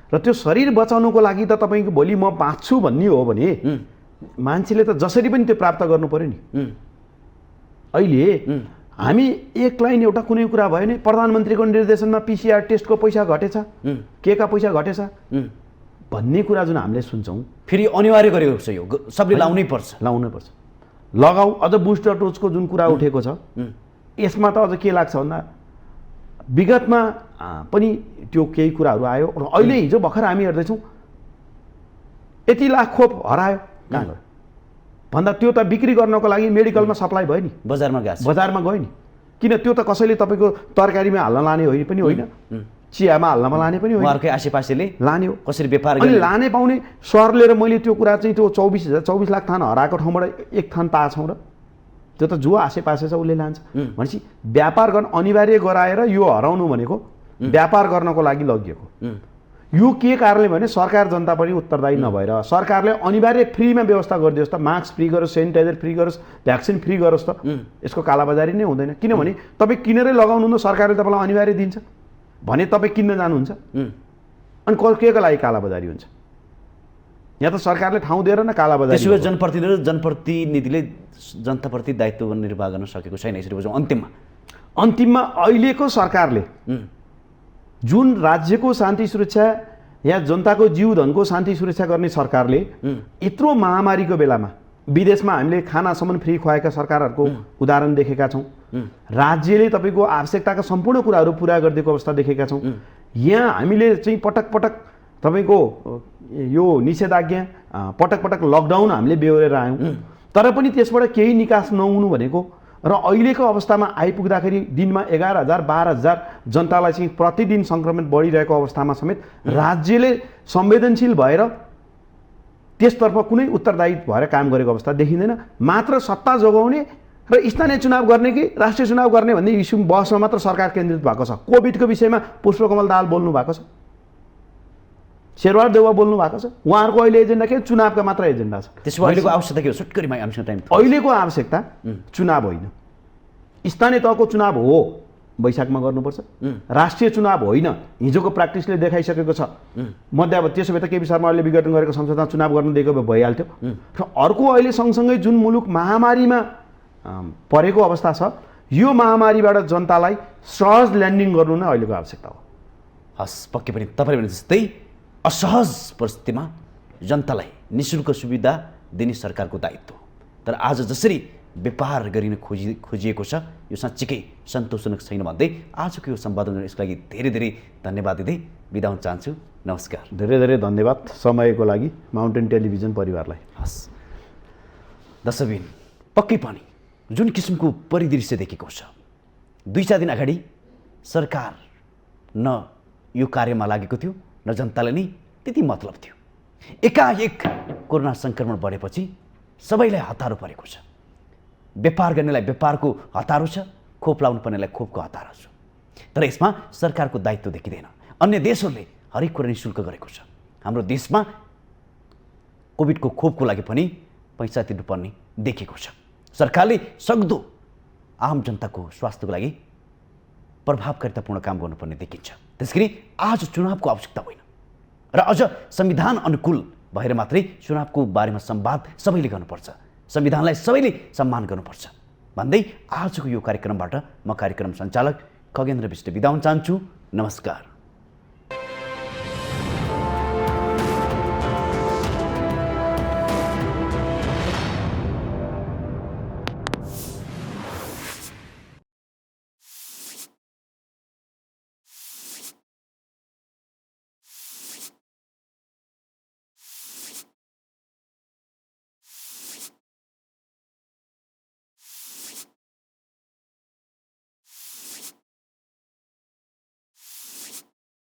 र त्यो शरीर बचाउनुको लागि त तपाईँको भोलि म बाँच्छु भन्ने हो भने मान्छेले त जसरी पनि त्यो प्राप्त गर्नु पर्यो नि। अहिले हामी एक लाइन एउटा कुनै कुरा भयो नि, प्रधानमन्त्रीको निर्देशनमा PCR टेस्टको पैसा घटेछ, के का पैसा घटेछ भन्ने कुरा जुन हामीले सुन्छौँ, फेरि अनिवार्य गरेको छ। यो सबले लाउनै पर्छ, लाउनै पर्छ। लगाऊ। अझ बुस्टर डोजको जुन कुरा उठेको छ, यसमा त अझ के लाग्छ भन्दा विगतमा पनि त्यो केही कुराहरू आयो र अहिले हिजो भर्खर हामी हेर्दैछौँ यति लाख खोप हरायो कहाँ गयो भन्दा त्यो त बिक्री गर्नको लागि मेडिकलमा सप्लाई भयो नि, बजारमा गयो नि। किन त्यो त कसैले तपाईँको तरकारीमा हाल्न लाने होइन पनि होइन, चियामा हाल्नमा लाने पनि होइन, उहाँहरूकै आसेपासेले लाने हो। कसरी व्यापार अनि लाने पाउने सर लिएर मैले त्यो कुरा चाहिँ त्यो 24 लाख थान हराएको ठाउँबाट 1 थान पाएछौँ र त्यो त जो आसेपासे छ उसले लान्छ भनेपछि व्यापार गर्न अनिवार्य गराएर यो हराउनु भनेको व्यापार गर्नको लागि लगिएको। यो के कारणले भने सरकार जनता पनि उत्तरदायी नभएर सरकारले अनिवार्य फ्रीमा व्यवस्था गरिदियोस् त, मास्क फ्री गरोस्, सेनिटाइजर फ्री गरोस्, भ्याक्सिन फ्री गरोस् त यसको कालाबजारी नै हुँदैन। किनभने तपाईँ किनेरै लगाउनु न, सरकारले तपाईँलाई अनिवार्य दिन्छ भने तपाईँ किन्न जानुहुन्छ अनि के को लागि कालाबजारी हुन्छ? यहाँ त सरकारले ठाउँ दिएर न कालाबजारी। त्यसो भए जनप्रतिनिधिले जनताप्रति दायित्व निर्वाह गर्न सकेको छैन। यसरी बुझौँ अन्तिममा अहिलेको सरकारले जुन राज्यको शान्ति सुरक्षा या जनताको जीवधनको शान्ति सुरक्षा गर्ने सरकारले यत्रो महामारीको बेलामा विदेशमा हामीले खानासम्म फ्री खुवाएका सरकारहरूको उदाहरण देखेका छौँ। राज्यले तपाईँको आवश्यकताका सम्पूर्ण कुराहरू पुरा गरिदिएको अवस्था देखेका छौँ। यहाँ हामीले चाहिँ पटक पटक तपाईँको यो निषेधाज्ञा, पटक पटक लकडाउन हामीले बेहोरेर आयौँ, तर पनि त्यसबाट केही निकास नहुनु भनेको र अहिलेको अवस्थामा आइपुग्दाखेरि दिनमा 11,000 12,000 जनतालाई चाहिँ प्रतिदिन सङ्क्रमण बढिरहेको अवस्थामा समेत राज्यले संवेदनशील भएर त्यसतर्फ कुनै उत्तरदायी भएर काम गरेको अवस्था देखिँदैन। मात्र सत्ता जोगाउने र स्थानीय चुनाव गर्ने कि राष्ट्रिय चुनाव गर्ने भन्ने इस्यु बहसमा मात्र सरकार केन्द्रित भएको छ। कोभिडको विषयमा पुष्पकमल दाहाल बोल्नु भएको छ, शेरबहादुर देउवा बोल्नु भएको छ। उहाँहरूको अहिले एजेन्डा के? चुनावका मात्र एजेन्डा छ। त्यसो अहिलेको आवश्यकता के हो? सुटकरीमा हामीसँग टाइम। अहिलेको आवश्यकता चुनाव होइन, स्थानीय तहको चुनाव हो वैशाखमा गर्नुपर्छ, राष्ट्रिय चुनाव होइन। हिजोको प्र्याक्टिसले देखाइसकेको छ मध्यावधि। त्यसो भए त केपी शर्माले विघटन गरेको संसदमा चुनाव गर्न दिएको भए भइहाल्थ्यो। र अर्को अहिले सँगसँगै जुन मुलुक महामारीमा परेको अवस्था छ, यो महामारीबाट जनतालाई सहज ल्यान्डिङ गर्नु नै अहिलेको आवश्यकता हो। हस्, पक्कै पनि तपाईँले भने जस्तै असहज परिस्थितिमा जनतालाई निःशुल्क सुविधा दिने सरकारको दायित्व हो। तर आज जसरी व्यापार गरिन खोजिएको छ यो साँच्चीकै सन्तोषजनक छैन भन्दै आजको यो सम्पादन यसको लागि धेरै धेरै धन्यवाद दिँदै बिदा हुन चाहन्छु। नमस्कार। धेरै धेरै धन्यवाद समयको लागि माउन्टेन टेलिभिजन परिवारलाई। हस् दर्शकबिन, पक्कै पनि जुन किसिमको परिदृश्य देखेको छ, 2-4 दिन अगाडि सरकार न यो कार्यमा लागेको थियो न जनतालाई नै त्यति मतलब थियो। एकाएक कोरोना सङ्क्रमण बढेपछि सबैलाई हतारो परेको छ। व्यापार गर्नेलाई व्यापारको हतारो छ, खोप लाउनु पर्नेलाई खोपको हतारो छ। तर यसमा सरकारको दायित्व देखिँदैन। अन्य देशहरूले हरेक कुरा निःशुल्क गरेको छ। हाम्रो देशमा कोभिडको खोपको लागि पनि पैसा तिर्नुपर्ने देखिएको छ। सरकारले सक्दो आम जनताको स्वास्थ्यको लागि प्रभावकारितापूर्ण काम गर्नुपर्ने देखिन्छ। त्यसैगरी आज चुनावको आवश्यकता होइन र अझ संविधान अनुकूल भएर मात्रै चुनावको बारेमा संवाद सबैले गर्नुपर्छ, संविधानलाई सबैले सम्मान गर्नुपर्छ भन्दै आजको यो कार्यक्रमबाट म कार्यक्रम सञ्चालक खगेन्द्र विष्ट बिदा हुन चाहन्छु। नमस्कार।